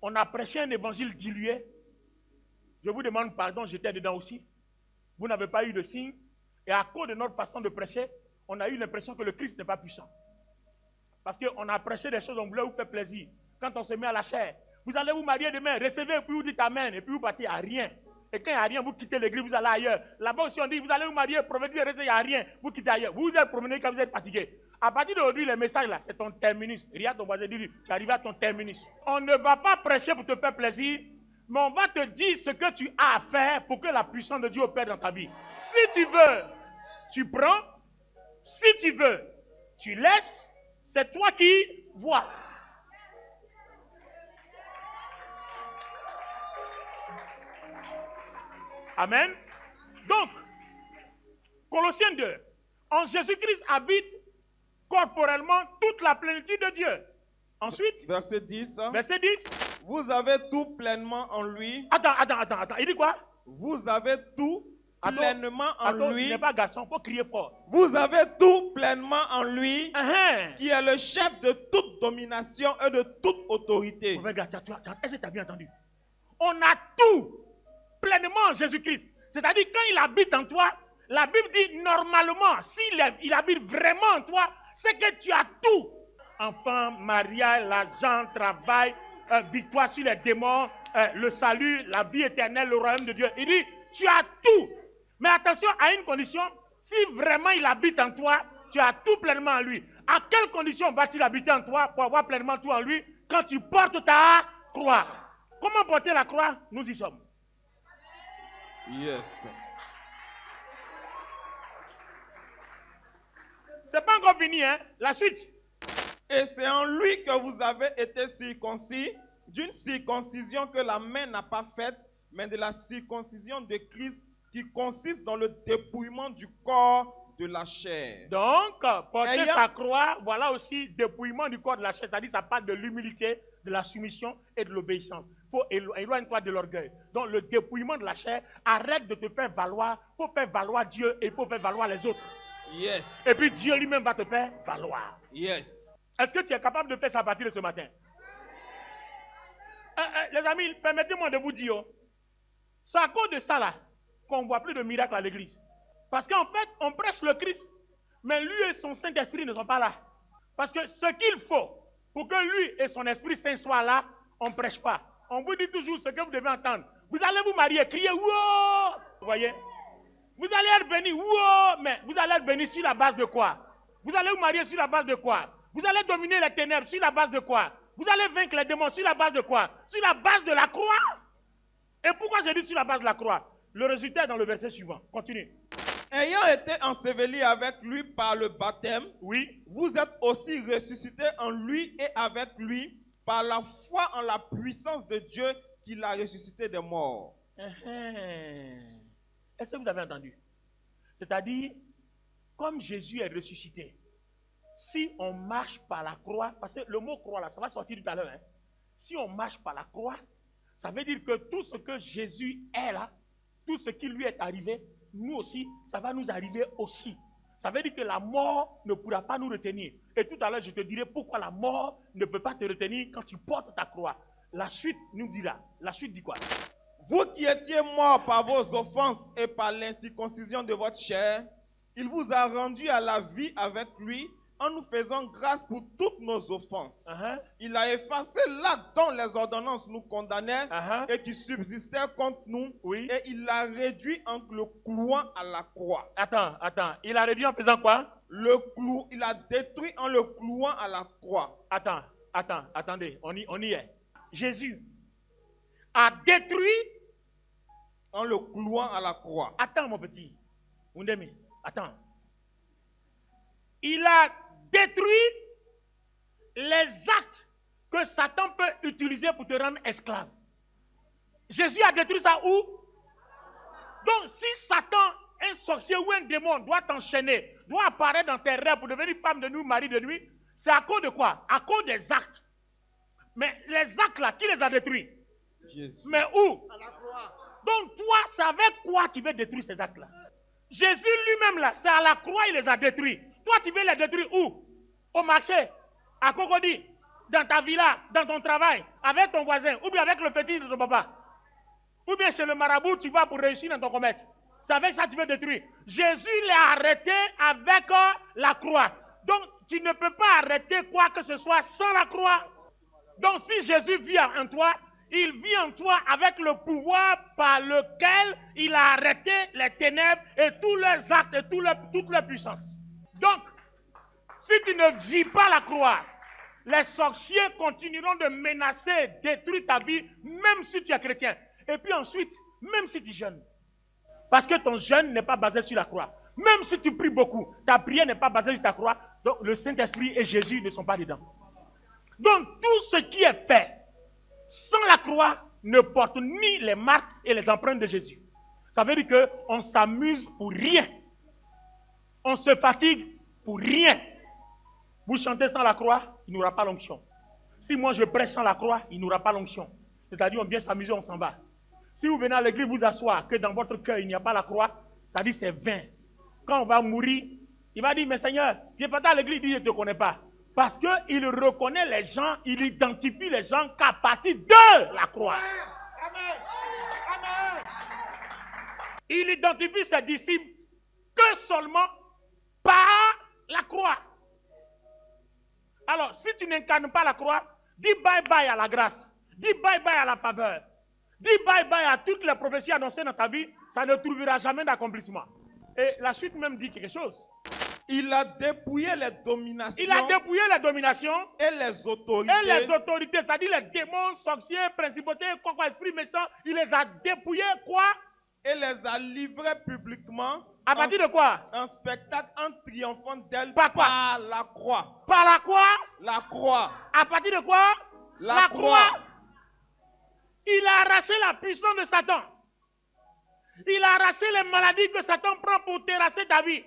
On a prêché un évangile dilué. Je vous demande pardon, j'étais dedans aussi. Vous n'avez pas eu de signe. Et à cause de notre façon de prêcher, on a eu l'impression que le Christ n'est pas puissant. Parce qu'on a prêché des choses, on voulait vous faire plaisir. Quand on se met à la chair, vous allez vous marier demain, recevez, et puis vous dites amen, et puis vous partez à rien. Et quand il n'y a rien, vous quittez l'église, vous allez ailleurs. Là-bas aussi, on dit, vous allez vous marier, prophétiser, il n'y a rien, vous quittez ailleurs. Vous vous êtes promené quand vous êtes fatigué. À partir d'aujourd'hui, les messages là, c'est ton terminus. Regarde ton voisin, dis-lui, tu arrives à ton terminus. On ne va pas prêcher pour te faire plaisir, mais on va te dire ce que tu as à faire pour que la puissance de Dieu opère dans ta vie. Si tu veux, tu prends. Si tu veux, tu laisses. C'est toi qui vois. Amen. Donc, Colossiens 2. En Jésus-Christ habite corporellement toute la plénitude de Dieu. Ensuite, verset 10. Verset 10. Vous avez tout pleinement en lui. Attends. Il dit quoi? Vous avez tout pleinement en lui. Tu n'es pas garçon, il faut crier fort. Vous avez tout pleinement en lui, qui est le chef de toute domination et de toute autorité. Est-ce que tu as bien entendu? On a tout pleinement en Jésus-Christ. C'est-à-dire quand il habite en toi, la Bible dit normalement, s'il habite vraiment en toi, c'est que tu as tout. enfants, mariage, l'argent, travail, victoire sur les démons, le salut, la vie éternelle, le royaume de Dieu. Il dit, tu as tout. Mais attention à une condition, si vraiment il habite en toi, tu as tout pleinement en lui. À quelle condition va-t-il habiter en toi pour avoir pleinement tout en lui quand tu portes ta croix? Comment porter la croix? Nous y sommes. Yes. C'est pas encore fini, hein? La suite. Et c'est en lui que vous avez été circoncis, d'une circoncision que la main n'a pas faite, mais de la circoncision de Christ qui consiste dans le dépouillement du corps de la chair. Donc, porter sa croix, voilà aussi dépouillement du corps de la chair. C'est-à-dire, ça parle de l'humilité, de la soumission et de l'obéissance. Il faut éloigner-toi de l'orgueil. Donc, le dépouillement de la chair, arrête de te faire valoir. Il faut faire valoir Dieu et il faut faire valoir les autres. Yes. Et puis, Dieu lui-même va te faire valoir. Yes. Est-ce que tu es capable de faire ça à partir de ce matin? Les amis, permettez-moi de vous dire, c'est à cause de ça là qu'on ne voit plus de miracles à l'église. Parce qu'en fait, on prêche le Christ, mais lui et son Saint-Esprit ne sont pas là. Parce que ce qu'il faut pour que lui et son Esprit Saint soient là, on ne prêche pas. On vous dit toujours ce que vous devez entendre. Vous allez vous marier, crier, wow! Vous voyez? Vous allez être béni, wow! Mais vous allez être béni sur la base de quoi? Vous allez vous marier sur la base de quoi? Vous allez dominer les ténèbres sur la base de quoi? Vous allez vaincre les démons sur la base de quoi? Sur la base de la croix. Et pourquoi j'ai dit sur la base de la croix? Le résultat est dans le verset suivant. Continue. Ayant été ensevelis avec lui par le baptême, oui, vous êtes aussi ressuscités en lui et avec lui par la foi en la puissance de Dieu qui l'a ressuscité des morts. Est-ce que vous avez entendu? C'est-à-dire, comme Jésus est ressuscité, si on marche par la croix, parce que le mot croix là, ça va sortir tout à l'heure, hein? Si on marche par la croix, ça veut dire que tout ce que Jésus est là, tout ce qui lui est arrivé, nous aussi, ça va nous arriver aussi. Ça veut dire que la mort ne pourra pas nous retenir. Et tout à l'heure, je te dirai pourquoi la mort ne peut pas te retenir quand tu portes ta croix. La suite nous dira. La suite dit quoi? Vous qui étiez morts par vos offenses et par l'incirconcision de votre chair, il vous a rendu à la vie avec lui en nous faisant grâce pour toutes nos offenses. Il a effacé l'acte dont les ordonnances nous condamnaient et qui subsistait contre nous. Oui. Et il l'a réduit en le clouant à la croix. Attends. Il a réduit en faisant quoi? Il a détruit en le clouant à la croix. Attendez, on y est. Jésus a détruit en le clouant à la croix. Attends mon petit. Oundemi, attends. Il a détruit les actes que Satan peut utiliser pour te rendre esclave. Jésus a détruit ça où? Donc si Satan, un sorcier ou un démon doit t'enchaîner, doit apparaître dans tes rêves pour devenir femme de nuit, mari de nuit, c'est à cause de quoi? À cause des actes. Mais les actes là, qui les a détruits? Jésus. Mais où? À la croix. Donc toi, c'est avec quoi tu veux détruire ces actes là? Jésus lui-même là, c'est à la croix il les a détruits. Toi, tu veux les détruire où? Au marché, à Cocody, dans ta villa, dans ton travail, avec ton voisin, ou bien avec le fétiche de ton papa. Ou bien chez le marabout, tu vas pour réussir dans ton commerce. C'est avec ça que tu veux détruire. Jésus l'a arrêté avec la croix. Donc, tu ne peux pas arrêter quoi que ce soit sans la croix. Donc, si Jésus vit en toi, il vit en toi avec le pouvoir par lequel il a arrêté les ténèbres et tous les actes et toutes les puissances. Donc, si tu ne vis pas la croix, les sorciers continueront de menacer, détruire ta vie, même si tu es chrétien. Et puis ensuite, même si tu jeûnes. Parce que ton jeûne n'est pas basé sur la croix. Même si tu pries beaucoup, ta prière n'est pas basée sur ta croix. Donc, le Saint-Esprit et Jésus ne sont pas dedans. Donc, tout ce qui est fait sans la croix ne porte ni les marques et les empreintes de Jésus. Ça veut dire qu'on s'amuse pour rien. On se fatigue pour rien. Vous chantez sans la croix, il n'y aura pas l'onction. Si moi je prêche sans la croix, il n'y aura pas l'onction. C'est-à-dire on vient s'amuser, on s'en va. Si vous venez à l'église vous asseoir, que dans votre cœur il n'y a pas la croix, ça dit c'est vain. Quand on va mourir, il va dire, mais Seigneur, tu n'es pas à l'église, il dit, je ne te connais pas. Parce qu'il reconnaît les gens, il identifie les gens qu'à partir de la croix. Amen. Il identifie ses disciples que seulement par la croix. Alors, si tu n'incarnes pas la croix, dis bye-bye à la grâce. Dis bye-bye à la faveur. Dis bye-bye à toutes les prophéties annoncées dans ta vie. Ça ne trouvera jamais d'accomplissement. Et la suite même dit quelque chose. Il a dépouillé les dominations. Il a dépouillé les dominations et les autorités. Et les autorités, c'est-à-dire les démons, sorciers, principautés, quoi, esprit méchant. Il les a dépouillés, quoi? Et les a livrés publiquement. À partir de quoi? Un spectacle en triomphant d'elle par la croix. Par la quoi? La croix. À partir de quoi? La croix. Il a arraché la puissance de Satan. Il a arraché les maladies que Satan prend pour terrasser ta vie.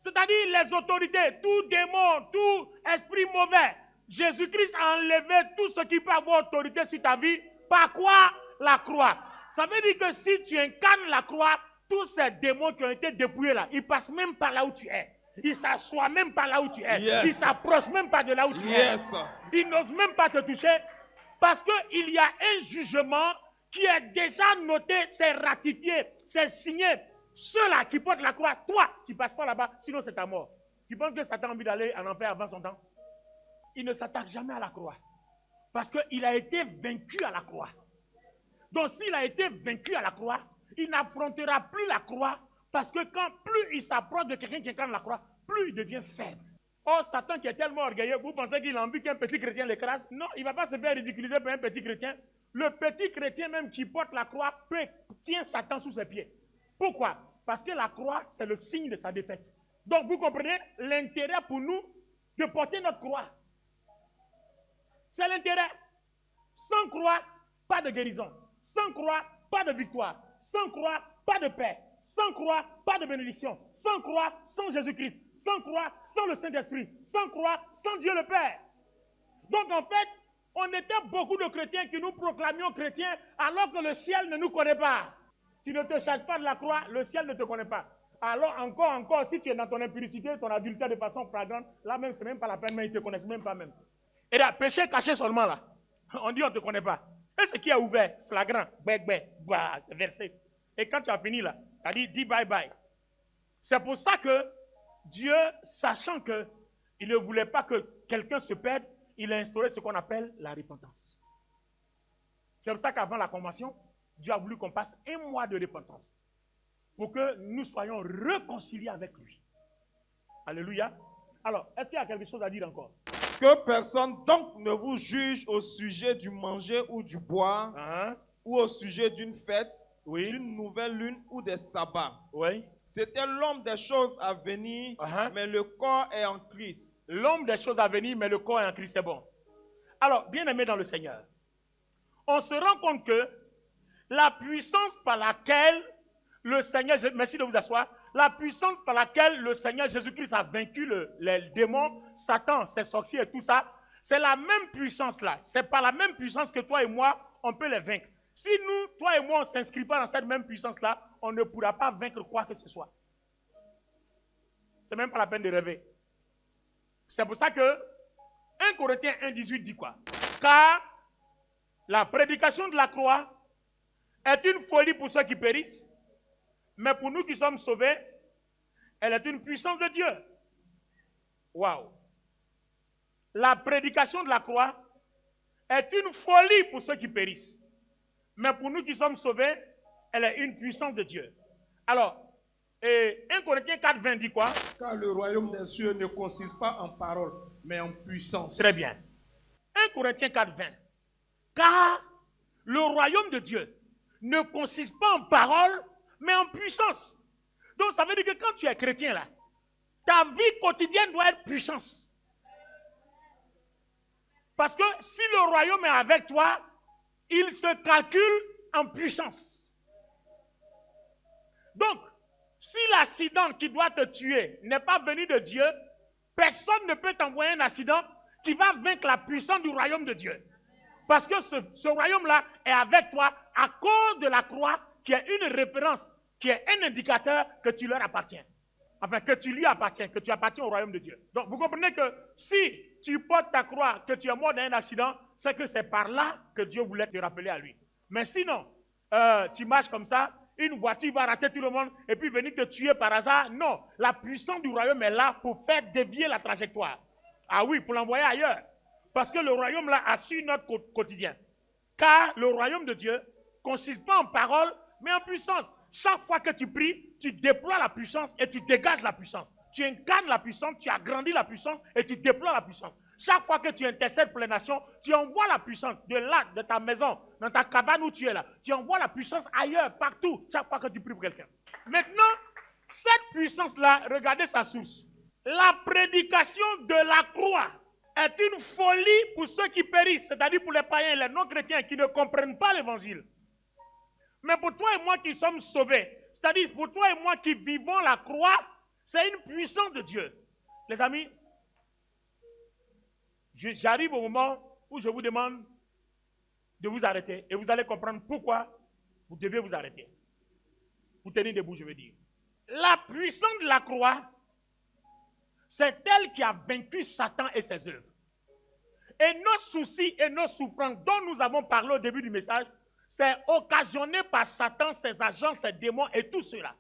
C'est-à-dire les autorités, tout démon, tout esprit mauvais. Jésus-Christ a enlevé tout ce qui peut avoir autorité sur ta vie. Par quoi? La croix. Ça veut dire que si tu incarnes la croix, tous ces démons qui ont été dépouillés là, ils passent même par là où tu es. Ils s'assoient même pas là où tu es. Yes. Ils s'approchent même pas de là où tu es. Ils n'osent même pas te toucher. Parce qu'il y a un jugement qui est déjà noté, c'est ratifié, c'est signé. Ceux-là qui portent la croix, toi, tu ne passes pas là-bas, sinon c'est ta mort. Tu penses que Satan a envie d'aller en enfer avant son temps? Il ne s'attaque jamais à la croix. Parce qu'il a été vaincu à la croix. Donc s'il a été vaincu à la croix, il n'affrontera plus la croix. Parce que quand plus il s'approche de quelqu'un qui incarne la croix, plus il devient faible. Oh, Satan qui est tellement orgueilleux, vous pensez qu'il a envie qu'un petit chrétien l'écrase? Non, il ne va pas se faire ridiculiser par un petit chrétien. Le petit chrétien même qui porte la croix tient Satan sous ses pieds. Pourquoi? Parce que la croix, c'est le signe de sa défaite. Donc, vous comprenez l'intérêt pour nous de porter notre croix. C'est l'intérêt. Sans croix, pas de guérison. Sans croix, pas de victoire. Sans croix, pas de paix. Sans croix, pas de bénédiction. Sans croix, sans Jésus-Christ. Sans croix, sans le Saint-Esprit. Sans croix, sans Dieu le Père. Donc, en fait, on était beaucoup de chrétiens qui nous proclamions chrétiens alors que le ciel ne nous connaît pas. Tu ne te charges pas de la croix, le ciel ne te connaît pas. Alors encore, si tu es dans ton impurité, ton adultère de façon flagrante, là même, c'est même pas la peine, mais ils ne te connaissent même pas même. Et là, péché caché seulement là, on dit on ne te connaît pas. Et ce qui est ouvert, flagrant, versé. Et quand tu as fini là, tu as dit, dis bye bye. C'est pour ça que Dieu, sachant qu'il ne voulait pas que quelqu'un se perde, il a instauré ce qu'on appelle la repentance. C'est pour ça qu'avant la convention, Dieu a voulu qu'on passe un mois de repentance pour que nous soyons réconciliés avec lui. Alléluia. Alors, est-ce qu'il y a quelque chose à dire encore? Que personne donc ne vous juge au sujet du manger ou du boire, ou au sujet d'une fête, d'une nouvelle lune ou des sabbats. C'était l'homme des choses à venir, mais le corps est en Christ. L'homme des choses à venir, mais le corps est en Christ, c'est bon. Alors, bien-aimés dans le Seigneur, on se rend compte que la puissance par laquelle le Seigneur, merci de vous asseoir, la puissance par laquelle le Seigneur Jésus-Christ a vaincu les démons, Satan, ses sorciers et tout ça, c'est la même puissance-là. C'est par la même puissance que toi et moi, on peut les vaincre. Si nous, toi et moi, on ne s'inscrit pas dans cette même puissance-là, on ne pourra pas vaincre quoi que ce soit. C'est même pas la peine de rêver. C'est pour ça que 1 Corinthiens 1,18 dit quoi? Car la prédication de la croix est une folie pour ceux qui périssent, mais pour nous qui sommes sauvés, elle est une puissance de Dieu. Waouh! La prédication de la croix est une folie pour ceux qui périssent, mais pour nous qui sommes sauvés, elle est une puissance de Dieu. Alors, 1 Corinthiens 4, 20 dit quoi? Car le royaume des cieux ne consiste pas en parole, mais en puissance. Très bien. 1 Corinthiens 4, 20. Car le royaume de Dieu ne consiste pas en parole, mais en puissance. Donc ça veut dire que quand tu es chrétien là, ta vie quotidienne doit être puissance. Parce que si le royaume est avec toi, il se calcule en puissance. Donc, si l'accident qui doit te tuer n'est pas venu de Dieu, personne ne peut t'envoyer un accident qui va vaincre la puissance du royaume de Dieu. Parce que ce royaume-là est avec toi à cause de la croix qui est une référence, qui est un indicateur que tu leur appartiens. Enfin, que tu lui appartiens, que tu appartiens au royaume de Dieu. Donc, vous comprenez que si tu portes ta croix, que tu es mort dans un accident, c'est que c'est par là que Dieu voulait te rappeler à lui. Mais sinon, tu marches comme ça, une voiture va rater tout le monde et puis venir te tuer par hasard. Non, la puissance du royaume est là pour faire dévier la trajectoire. Ah oui, pour l'envoyer ailleurs. Parce que le royaume là assure notre quotidien. Car le royaume de Dieu consiste pas en parole, mais en puissance. Chaque fois que tu pries, tu déploies la puissance et tu dégages la puissance. Tu incarnes la puissance, tu agrandis la puissance et tu déploies la puissance. Chaque fois que tu intercèdes pour les nations, tu envoies la puissance de là, de ta maison, dans ta cabane où tu es là. Tu envoies la puissance ailleurs, partout, chaque fois que tu pries pour quelqu'un. Maintenant, cette puissance-là, regardez sa source. La prédication de la croix est une folie pour ceux qui périssent, c'est-à-dire pour les païens et les non-chrétiens qui ne comprennent pas l'évangile. Mais pour toi et moi qui sommes sauvés, c'est-à-dire pour toi et moi qui vivons la croix, c'est une puissance de Dieu. Les amis, j'arrive au moment où je vous demande de vous arrêter et vous allez comprendre pourquoi vous devez vous arrêter. Vous tenez debout, je veux dire. La puissance de la croix, c'est elle qui a vaincu Satan et ses œuvres. Et nos soucis et nos souffrances dont nous avons parlé au début du message, c'est occasionné par Satan, ses agents, ses démons et tout cela.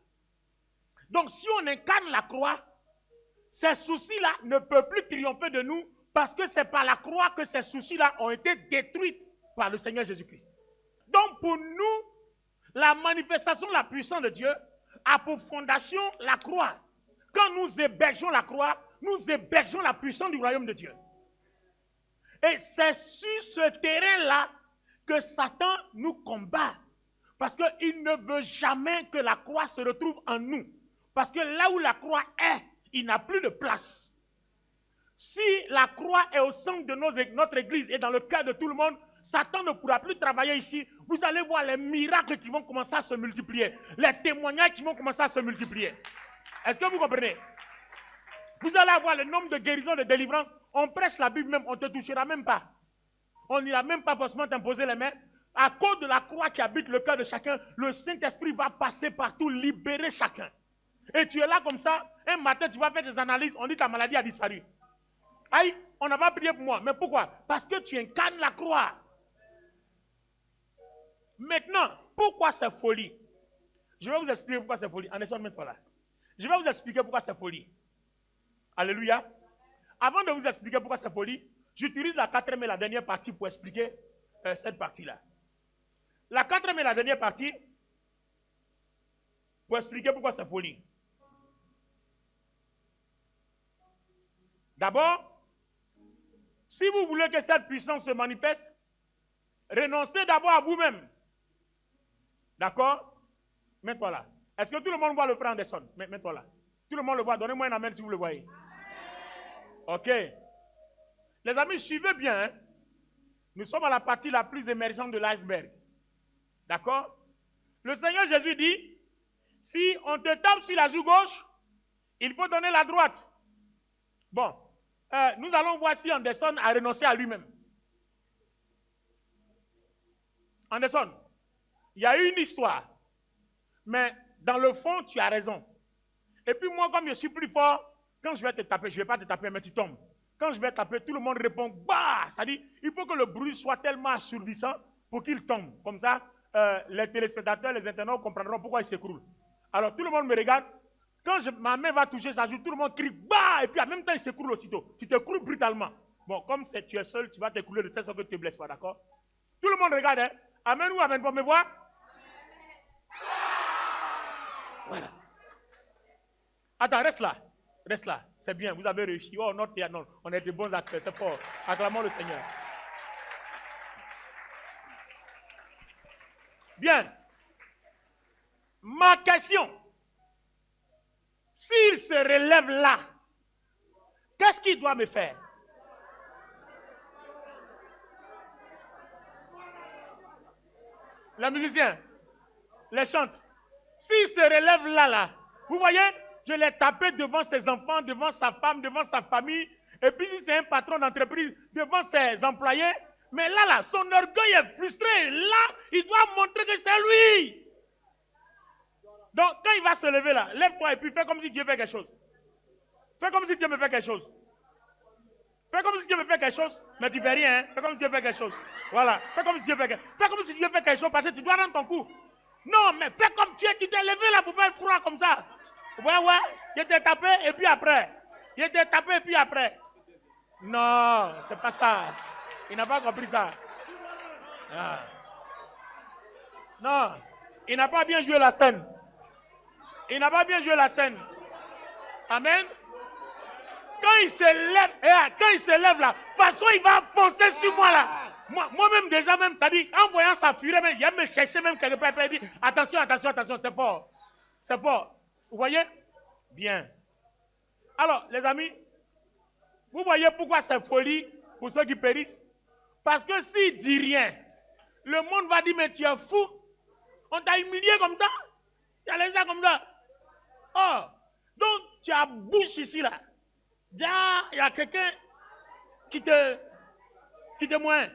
Donc si on incarne la croix, ces soucis-là ne peuvent plus triompher de nous parce que c'est par la croix que ces soucis-là ont été détruits par le Seigneur Jésus-Christ. Donc pour nous, la manifestation de la puissance de Dieu a pour fondation la croix. Quand nous hébergeons la croix, nous hébergeons la puissance du royaume de Dieu. Et c'est sur ce terrain-là que Satan nous combat. Parce qu'il ne veut jamais que la croix se retrouve en nous. Parce que là où la croix est, il n'a plus de place. Si la croix est au centre de notre église et dans le cœur de tout le monde, Satan ne pourra plus travailler ici. Vous allez voir les miracles qui vont commencer à se multiplier. Les témoignages qui vont commencer à se multiplier. Est-ce que vous comprenez? Vous allez avoir le nombre de guérisons, de délivrances. On prêche la Bible même, on ne te touchera même pas. On n'ira même pas forcément t'imposer les mains. À cause de la croix qui habite le cœur de chacun, le Saint-Esprit va passer partout, libérer chacun. Et tu es là comme ça, un matin tu vas faire des analyses, on dit que ta maladie a disparu. Aïe, on n'a pas prié pour moi. Mais pourquoi? Parce que tu incarnes la croix. Maintenant, pourquoi c'est folie? Je vais vous expliquer pourquoi c'est folie. Anderson, mets-toi là. Je vais vous expliquer pourquoi c'est folie. Alléluia. Avant de vous expliquer pourquoi c'est folie, j'utilise la quatrième et la dernière partie pour expliquer cette partie-là. La quatrième et la dernière partie pour expliquer pourquoi c'est folie. D'abord, si vous voulez que cette puissance se manifeste, renoncez d'abord à vous-même. D'accord? Mets-toi là. Est-ce que tout le monde voit le frère Anderson? Mets-toi là. Tout le monde le voit. Donnez-moi un amen si vous le voyez. Ok. Les amis, suivez bien. Hein? Nous sommes à la partie la plus émergente de l'iceberg. D'accord? Le Seigneur Jésus dit, si on te tape sur la joue gauche, il faut donner la droite. Bon. Nous allons voir si Anderson a renoncé à lui-même. Anderson, il y a eu une histoire. Mais dans le fond, tu as raison. Et puis moi, comme je suis plus fort, quand je vais te taper, je ne vais pas te taper, mais tu tombes. Quand je vais taper, tout le monde répond, bah! C'est-à-dire, il faut que le bruit soit tellement assourdissant pour qu'il tombe. Comme ça, les téléspectateurs, les internautes comprendront pourquoi il s'écroule. Alors, tout le monde me regarde. Quand ma main va toucher sa joue, tout le monde crie, bah! Et puis en même temps, il s'écroule aussitôt. Tu t'écroules brutalement. Bon, comme tu es seul, tu vas t'écrouler de telle sorte que tu ne te blesses pas, d'accord? Tout le monde regarde, hein? Amen ou amen, vous me voir? Voilà. Attends, reste là. Reste là. C'est bien, vous avez réussi. Oh, non, on est de bons acteurs, c'est fort. Acclamons le Seigneur. Bien. Ma question. S'il se relève là, qu'est-ce qu'il doit me faire? Les musiciens, les chantres. S'il se relève là, vous voyez, je l'ai tapé devant ses enfants, devant sa femme, devant sa famille. Et puis si c'est un patron d'entreprise, devant ses employés. Mais là, son orgueil est frustré. Là, il doit montrer que c'est lui. Donc, quand il va se lever là, lève-toi et puis fais comme si Dieu fait quelque chose. Fais comme si Dieu me fait quelque chose. Fais comme si Dieu me fait quelque chose, mais tu ne fais rien. Hein? Fais comme si Dieu fait quelque chose. Voilà. Fais comme si Dieu fait quelque chose. Fais comme si Dieu fait quelque chose parce que tu dois rendre ton coup. Non, mais fais comme tu es. Tu t'es levé là pour faire froid comme ça. Ouais. Il t'est tapé et puis après. Il t'est tapé et puis après. Non, c'est pas ça. Il n'a pas compris ça. Ah. Non, il n'a pas bien joué la scène. Il n'a pas bien joué la scène. Amen. Quand il se lève là, de toute façon il va foncer sur moi là. Moi-même déjà même, ça dit, en voyant sa furie, il va me chercher même quelque part, il dit, attention, c'est fort. C'est fort. Vous voyez? Bien. Alors, les amis, vous voyez pourquoi c'est folie pour ceux qui périssent? Parce que s'il dit rien, le monde va dire, mais tu es fou. On t'a humilié comme ça. Tu as laissé ça comme ça. Oh, donc tu as bouche ici là. Déjà, il y a quelqu'un qui te moins.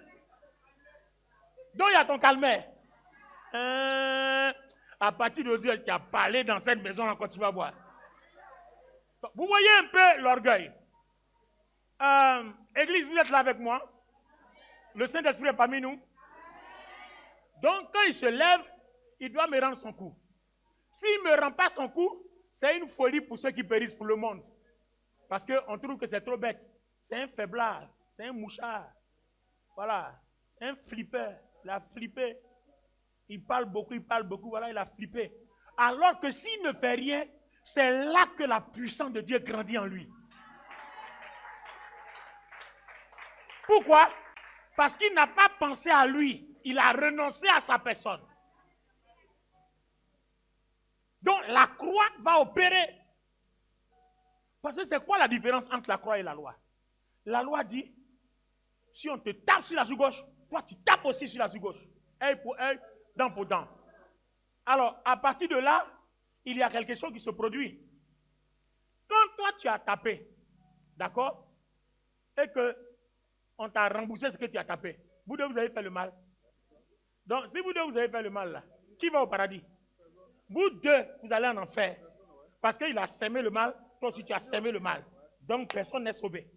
Donc il y a ton calmeur. À partir d'aujourd'hui, tu as parlé dans cette maison encore, tu vas voir. Vous voyez un peu l'orgueil. Église, vous êtes là avec moi. Le Saint-Esprit est parmi nous. Donc quand il se lève, il doit me rendre son coup. S'il ne me rend pas son coup, c'est une folie pour ceux qui périssent pour le monde. Parce qu'on trouve que c'est trop bête. C'est un faiblard, c'est un mouchard. Voilà, un flipper. Il a flippé. Il parle beaucoup, voilà, il a flippé. Alors que s'il ne fait rien, c'est là que la puissance de Dieu grandit en lui. Pourquoi? Parce qu'il n'a pas pensé à lui. Il a renoncé à sa personne. Donc la croix va opérer. Parce que c'est quoi la différence entre la croix et la loi? La loi dit, si on te tape sur la joue gauche, toi tu tapes aussi sur la joue gauche. Œil pour œil, dent pour dent. Alors, à partir de là, il y a quelque chose qui se produit. Quand toi tu as tapé, d'accord, et que on t'a remboursé ce que tu as tapé, vous deux vous avez fait le mal. Donc, si vous deux vous avez fait le mal là, qui va au paradis? Vous deux, vous allez en enfer. Parce qu'il a sémé le mal, toi aussi tu as sémé le mal. Donc personne n'est sauvé.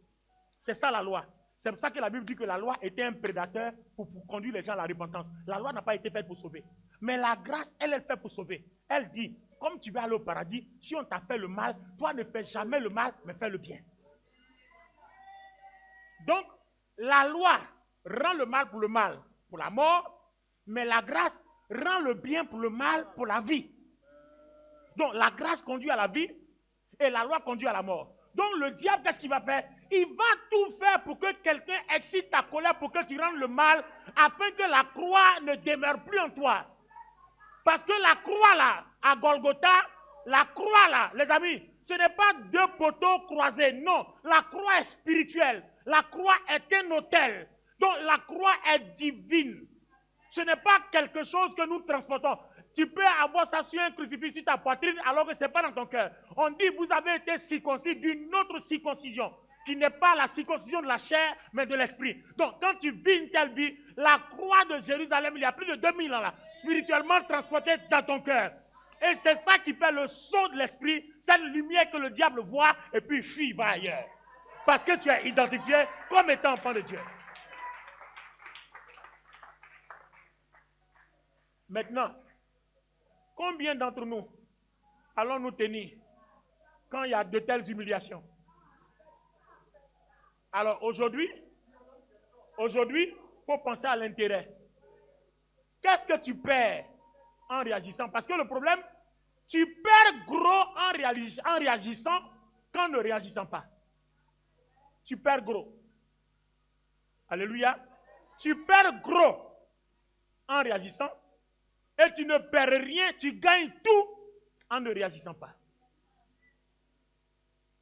C'est ça la loi. C'est pour ça que la Bible dit que la loi était un prédateur pour conduire les gens à la repentance. La loi n'a pas été faite pour sauver. Mais la grâce, elle est faite pour sauver. Elle dit, comme tu vas aller au paradis, si on t'a fait le mal, toi ne fais jamais le mal, mais fais le bien. Donc, la loi rend le mal, pour la mort, mais la grâce rend le bien pour le mal, pour la vie. Donc, la grâce conduit à la vie et la loi conduit à la mort. Donc, le diable, qu'est-ce qu'il va faire? Il va tout faire pour que quelqu'un excite ta colère, pour que tu rendes le mal, afin que la croix ne demeure plus en toi. Parce que la croix, là, à Golgotha, la croix, là, les amis, ce n'est pas deux poteaux croisés. Non, la croix est spirituelle. La croix est un autel. Donc, la croix est divine. Ce n'est pas quelque chose que nous transportons. Tu peux avoir ça sur un crucifix sur ta poitrine alors que ce n'est pas dans ton cœur. On dit vous avez été circoncis d'une autre circoncision qui n'est pas la circoncision de la chair mais de l'esprit. Donc quand tu vis une telle vie, la croix de Jérusalem, il y a plus de 2000 ans là, spirituellement transportée dans ton cœur. Et c'est ça qui fait le saut de l'esprit, cette lumière que le diable voit et puis fuit, va ailleurs. Parce que tu es identifié comme étant enfant de Dieu. Maintenant, combien d'entre nous allons nous tenir quand il y a de telles humiliations? Alors aujourd'hui, il faut penser à l'intérêt. Qu'est-ce que tu perds en réagissant? Parce que le problème, tu perds gros en réagissant qu'en ne réagissant pas. Tu perds gros. Alléluia. Tu perds gros en réagissant. Et tu ne perds rien, tu gagnes tout en ne réagissant pas.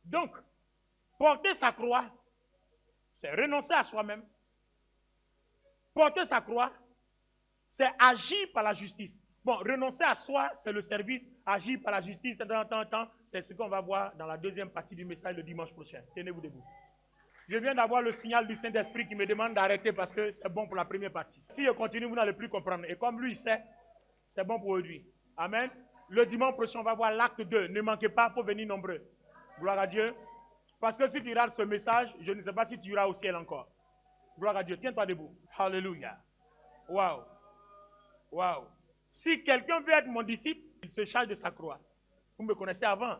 Donc, porter sa croix, c'est renoncer à soi-même. Porter sa croix, c'est agir par la justice. Bon, renoncer à soi, c'est le service. Agir par la justice, c'est ce qu'on va voir dans la deuxième partie du message le dimanche prochain. Tenez-vous debout. Je viens d'avoir le signal du Saint-Esprit qui me demande d'arrêter parce que c'est bon pour la première partie. Si je continue, vous n'allez plus comprendre. Et comme lui, il sait, c'est bon pour aujourd'hui. Amen. Le dimanche prochain, on va voir l'acte 2. Ne manquez pas pour venir nombreux. Gloire à Dieu. Parce que si tu rates ce message, je ne sais pas si tu iras au ciel encore. Gloire à Dieu. Tiens-toi debout. Alléluia. Waouh. Waouh. Si quelqu'un veut être mon disciple, il se charge de sa croix. Vous me connaissez avant.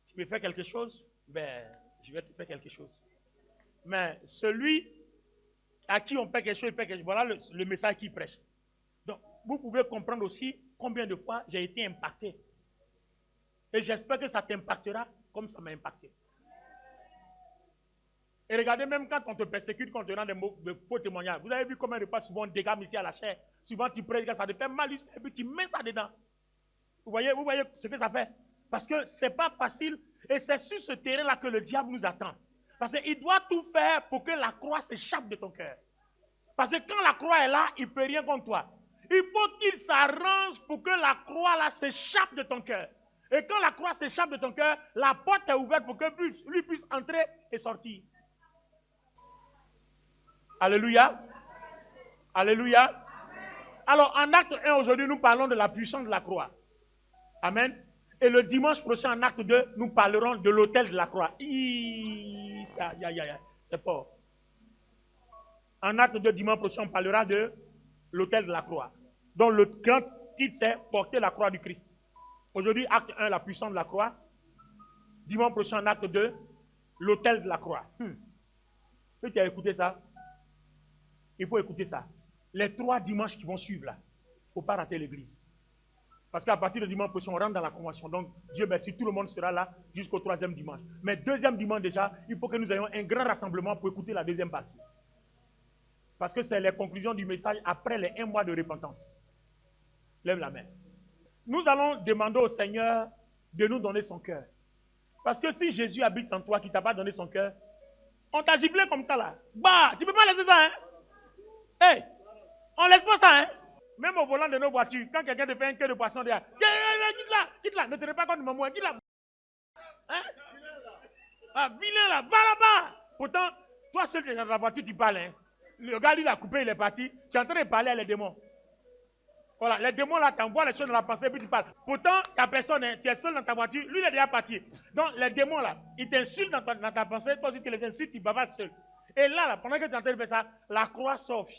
Tu me fais quelque chose, ben, je vais te faire quelque chose. Mais celui à qui on paie quelque chose, il paie quelque chose. Voilà le message qu'il prêche. Donc, vous pouvez comprendre aussi combien de fois j'ai été impacté. Et j'espère que ça t'impactera comme ça m'a impacté. Et regardez, même quand on te persécute, quand on te rend de faux témoignages, vous avez vu combien de fois souvent on dégamme ici à la chair. Souvent tu prêches, ça te fait mal, et puis tu mets ça dedans. Vous voyez ce que ça fait? Parce que ce n'est pas facile. Et c'est sur ce terrain-là que le diable nous attend. Parce qu'il doit tout faire pour que la croix s'échappe de ton cœur. Parce que quand la croix est là, il ne peut rien contre toi. Il faut qu'il s'arrange pour que la croix là s'échappe de ton cœur. Et quand la croix s'échappe de ton cœur, la porte est ouverte pour que lui puisse entrer et sortir. Alléluia. Alléluia. Alors, en acte 1, aujourd'hui, nous parlons de la puissance de la croix. Amen. Et le dimanche prochain, en acte 2, nous parlerons de l'autel de la croix. C'est fort. En acte 2, dimanche prochain, on parlera de l'autel de la croix. Donc, le grand titre, c'est porter la croix du Christ. Aujourd'hui, acte 1, la puissance de la croix. Dimanche prochain, en acte 2, l'autel de la croix. Tu as écouté ça? Il faut écouter ça. Les 3 dimanches qui vont suivre là, il ne faut pas rater l'église. Parce qu'à partir du dimanche prochain, on rentre dans la convention. Donc, Dieu merci, tout le monde sera là jusqu'au 3e dimanche. Mais 2e dimanche déjà, il faut que nous ayons un grand rassemblement pour écouter la 2e partie. Parce que c'est les conclusions du message après les 1 mois de repentance. Lève la main. Nous allons demander au Seigneur de nous donner son cœur. Parce que si Jésus habite en toi, qui ne t'a pas donné son cœur, on t'a giflé comme ça là. Bah, tu ne peux pas laisser ça, hein? Hey, on ne laisse pas ça, hein? Même au volant de nos voitures, quand quelqu'un te fait un cœur de poisson derrière, quitte là, ne te pas contre maman, quitte là. Hein? Ah, vilain là, va là-bas. Pourtant, toi seul qui es dans la voiture, tu parles, hein? Le gars, lui, il a coupé, il est parti. Tu es en train de parler à les démons. Voilà, les démons là, t'envoient les choses dans la pensée, puis tu parles. Pourtant, ta personne, hein, tu es seul dans ta voiture, lui, il est déjà parti. Donc, les démons là, ils t'insultent dans ta pensée, toi aussi, tu les insultes, tu bavardes seul. Et là, pendant que tu es en train de faire ça, la croix sort, et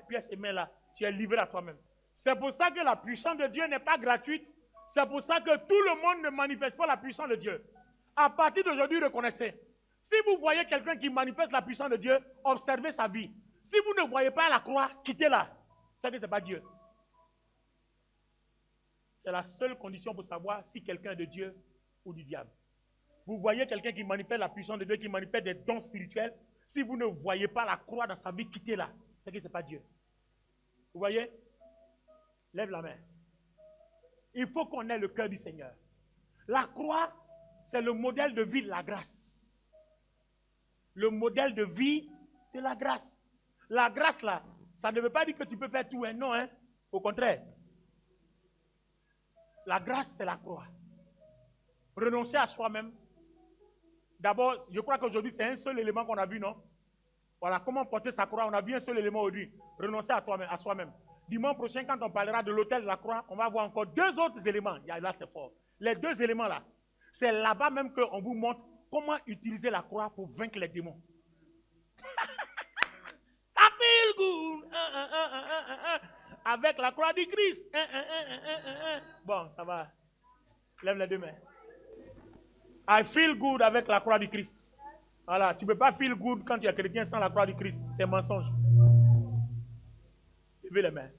puis elle se met là. Tu es livré à toi-même. C'est pour ça que la puissance de Dieu n'est pas gratuite. C'est pour ça que tout le monde ne manifeste pas la puissance de Dieu. À partir d'aujourd'hui, reconnaissez. Si vous voyez quelqu'un qui manifeste la puissance de Dieu, observez sa vie. Si vous ne voyez pas la croix, quittez-la. C'est que ce n'est pas Dieu. C'est la seule condition pour savoir si quelqu'un est de Dieu ou du diable. Vous voyez quelqu'un qui manifeste la puissance de Dieu, qui manifeste des dons spirituels. Si vous ne voyez pas la croix dans sa vie, quittez-la. C'est que ce n'est pas Dieu. Vous voyez? Lève la main. Il faut qu'on ait le cœur du Seigneur. La croix, c'est le modèle de vie de la grâce. Le modèle de vie de la grâce. La grâce, là, ça ne veut pas dire que tu peux faire tout, hein? Non, hein? Au contraire. La grâce, c'est la croix. Renoncer à soi-même. D'abord, je crois qu'aujourd'hui, c'est un seul élément qu'on a vu, non? Voilà, comment porter sa croix. On a vu un seul élément aujourd'hui. Renoncer à soi-même. Dimanche prochain, quand on parlera de l'autel de la croix, on va voir encore 2 autres éléments. Là, c'est fort. Les 2 éléments là, c'est là-bas même qu'on vous montre comment utiliser la croix pour vaincre les démons. I feel good. Avec la croix du Christ. Bon, ça va. Lève les 2 mains. I feel good avec la croix du Christ. Voilà, tu ne peux pas feel good quand tu es chrétien sans la croix du Christ. C'est un mensonge. Levez les mains.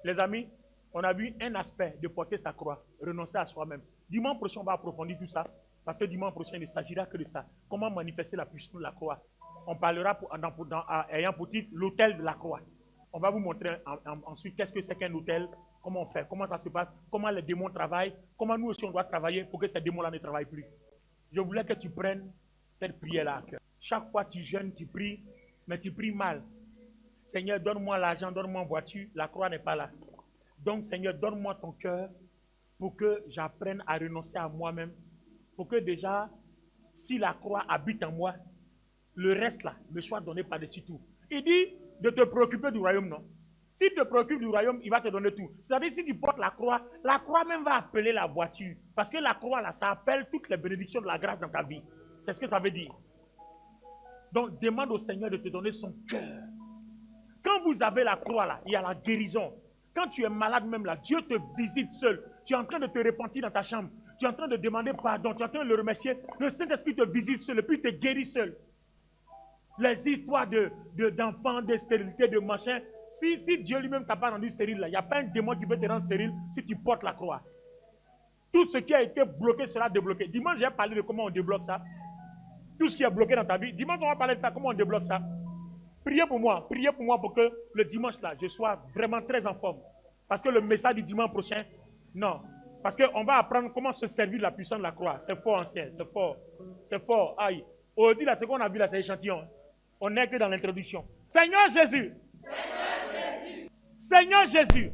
Les amis, on a vu un aspect de porter sa croix, renoncer à soi-même. Dimanche prochain, on va approfondir tout ça. Parce que dimanche prochain, il ne s'agira que de ça. Comment manifester la puissance de la croix. On parlera ayant pour titre l'autel de la croix. On va vous montrer ensuite qu'est-ce que c'est qu'un autel, comment on fait, comment ça se passe, comment les démons travaillent, comment nous aussi on doit travailler pour que ces démons-là ne travaillent plus. Je voulais que tu prennes cette prière-là à cœur. Chaque fois que tu jeûnes, tu pries, mais tu pries mal. Seigneur, donne-moi l'argent, donne-moi une voiture, la croix n'est pas là. Donc, Seigneur, donne-moi ton cœur pour que j'apprenne à renoncer à moi-même, pour que déjà, si la croix habite en moi, le reste là me soit donné par-dessus tout. Il dit de te préoccuper du royaume, non? Si tu te préoccupes du royaume, il va te donner tout. C'est-à-dire, si tu portes la croix même va appeler la voiture. Parce que la croix là, ça appelle toutes les bénédictions de la grâce dans ta vie. C'est ce que ça veut dire. Donc, demande au Seigneur de te donner son cœur. Quand vous avez la croix là, il y a la guérison. Quand tu es malade même là, Dieu te visite seul. Tu es en train de te repentir dans ta chambre. Tu es en train de demander pardon. Tu es en train de le remercier. Le Saint-Esprit te visite seul et puis il te guérit seul. les histoires d'enfants, de stérilité, de machin. Si Dieu lui-même t'a pas rendu stérile, il n'y a pas un démon qui peut te rendre stérile si tu portes la croix. Tout ce qui a été bloqué sera débloqué. Dimanche, j'ai parlé de comment on débloque ça. Tout ce qui est bloqué dans ta vie. Dimanche, on va parler de ça, comment on débloque ça. Priez pour moi pour que le dimanche là, je sois vraiment très en forme. Parce que le message du dimanche prochain, non. Parce qu'on va apprendre comment se servir de la puissance de la croix. C'est fort, ancien, c'est fort. C'est fort. Aïe. Aujourd'hui, là, ce qu'on a vu là, c'est échantillon. On n'est que dans l'introduction. Seigneur Jésus. Seigneur Jésus.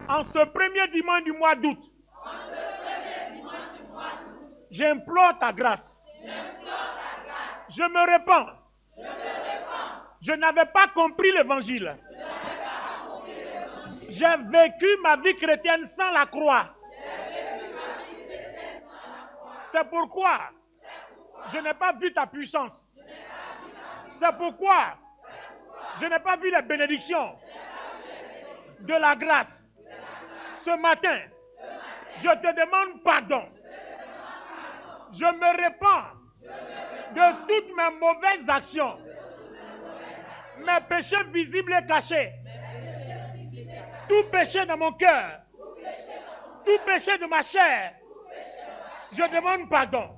En ce premier dimanche du mois d'août, j'implore ta grâce. Je me répands. Je n'avais pas compris l'évangile. J'ai vécu ma vie chrétienne sans la croix. C'est pourquoi je n'ai pas vu ta puissance. C'est pourquoi je n'ai pas vu les bénédictions de la grâce. Ce matin, je te demande pardon. Je me répands de toutes mes mauvaises actions, mes péchés visibles et cachés, tout péché dans mon cœur, tout péché de ma chair. Je demande pardon.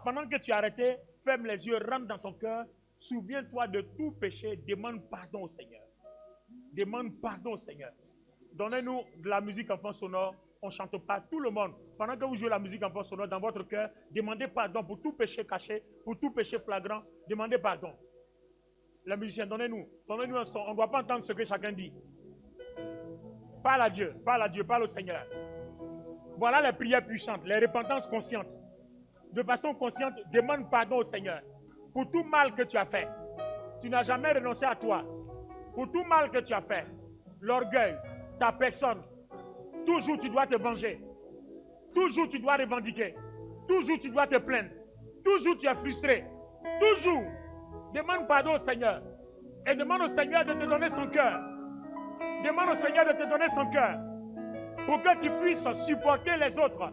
Pendant que tu es arrêté, ferme les yeux, rentre dans ton cœur, souviens-toi de tout péché, demande pardon au Seigneur. Demande pardon au Seigneur. Donnez-nous de la musique en fond sonore. On ne chante pas, tout le monde. Pendant que vous jouez la musique en fond sonore dans votre cœur, demandez pardon pour tout péché caché, pour tout péché flagrant. Demandez pardon. Les musiciens, donnez-nous un son. On ne doit pas entendre ce que chacun dit. Parle à Dieu, parle au Seigneur. Voilà les prières puissantes, les repentances conscientes. De façon consciente, demande pardon au Seigneur pour tout mal que tu as fait. Tu n'as jamais renoncé à toi. Pour tout mal que tu as fait, l'orgueil, ta personne, toujours tu dois te venger. Toujours tu dois revendiquer. Toujours tu dois te plaindre. Toujours tu es frustré. Toujours. Demande pardon au Seigneur. Et demande au Seigneur de te donner son cœur. Demande au Seigneur de te donner son cœur. Pour que tu puisses supporter les autres.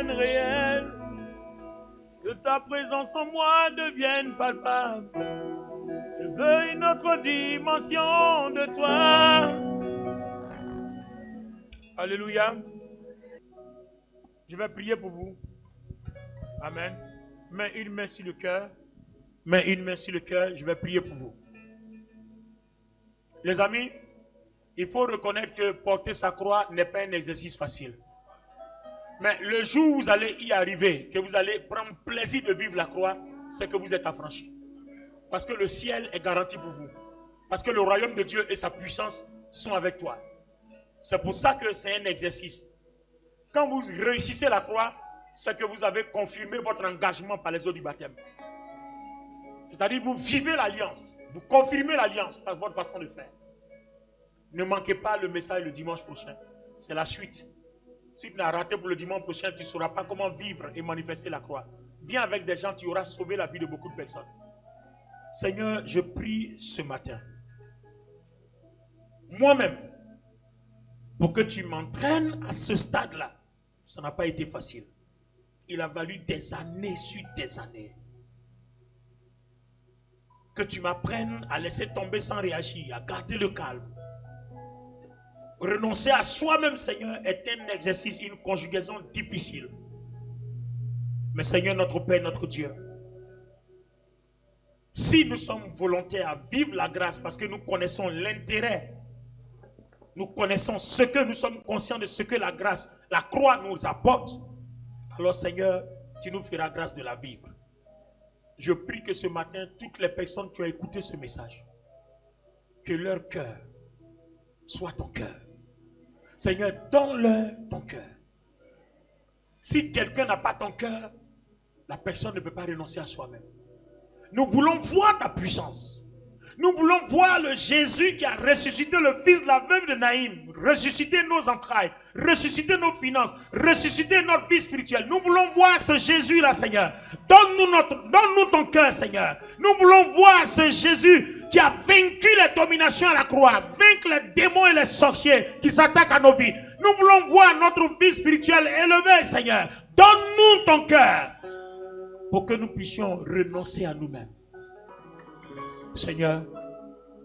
Réel, que ta présence en moi devienne palpable. Je veux une autre dimension de toi. Alléluia. Je vais prier pour vous. Amen. Mets une main sur le cœur. Mets une main sur le cœur. Je vais prier pour vous. Les amis, il faut reconnaître que porter sa croix n'est pas un exercice facile. Mais le jour où vous allez y arriver, que vous allez prendre plaisir de vivre la croix, c'est que vous êtes affranchis. Parce que le ciel est garanti pour vous. Parce que le royaume de Dieu et sa puissance sont avec toi. C'est pour ça que c'est un exercice. Quand vous réussissez la croix, c'est que vous avez confirmé votre engagement par les eaux du baptême. C'est-à-dire vous vivez l'alliance. Vous confirmez l'alliance par votre façon de faire. Ne manquez pas le message le dimanche prochain. C'est la suite. Si tu l'as raté pour le dimanche prochain, tu ne sauras pas comment vivre et manifester la croix. Viens avec des gens, tu auras sauvé la vie de beaucoup de personnes. Seigneur, je prie ce matin, moi-même, pour que tu m'entraînes à ce stade-là. Ça n'a pas été facile. Il a fallu des années sur des années. Que tu m'apprennes à laisser tomber sans réagir, à garder le calme. Renoncer à soi-même, Seigneur, est un exercice, une conjugaison difficile. Mais Seigneur, notre Père, notre Dieu, si nous sommes volontaires à vivre la grâce parce que nous connaissons l'intérêt, nous connaissons ce que nous sommes conscients de ce que la grâce, la croix nous apporte, alors Seigneur, tu nous feras grâce de la vivre. Je prie que ce matin, toutes les personnes qui ont écouté ce message, que leur cœur soit ton cœur. Seigneur, donne-leur ton cœur. Si quelqu'un n'a pas ton cœur, la personne ne peut pas renoncer à soi-même. Nous voulons voir ta puissance. Nous voulons voir le Jésus qui a ressuscité le fils de la veuve de Naïm, ressusciter nos entrailles, ressusciter nos finances, ressusciter notre vie spirituelle. Nous voulons voir ce Jésus-là, Seigneur. Donne-nous ton cœur, Seigneur. Nous voulons voir ce Jésus qui a vaincu les dominations à la croix, vaincre les démons et les sorciers qui s'attaquent à nos vies. Nous voulons voir notre vie spirituelle élevée, Seigneur. Donne-nous ton cœur pour que nous puissions renoncer à nous-mêmes. Seigneur,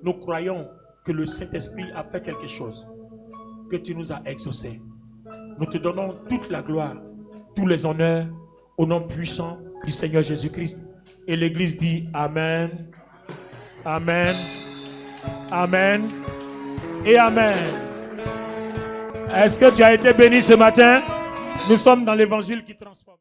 nous croyons que le Saint-Esprit a fait quelque chose, que tu nous as exaucés. Nous te donnons toute la gloire, tous les honneurs, au nom puissant du Seigneur Jésus-Christ. Et l'Église dit Amen, Amen, Amen et Amen. Est-ce que tu as été béni ce matin? Nous sommes dans l'Évangile qui transforme.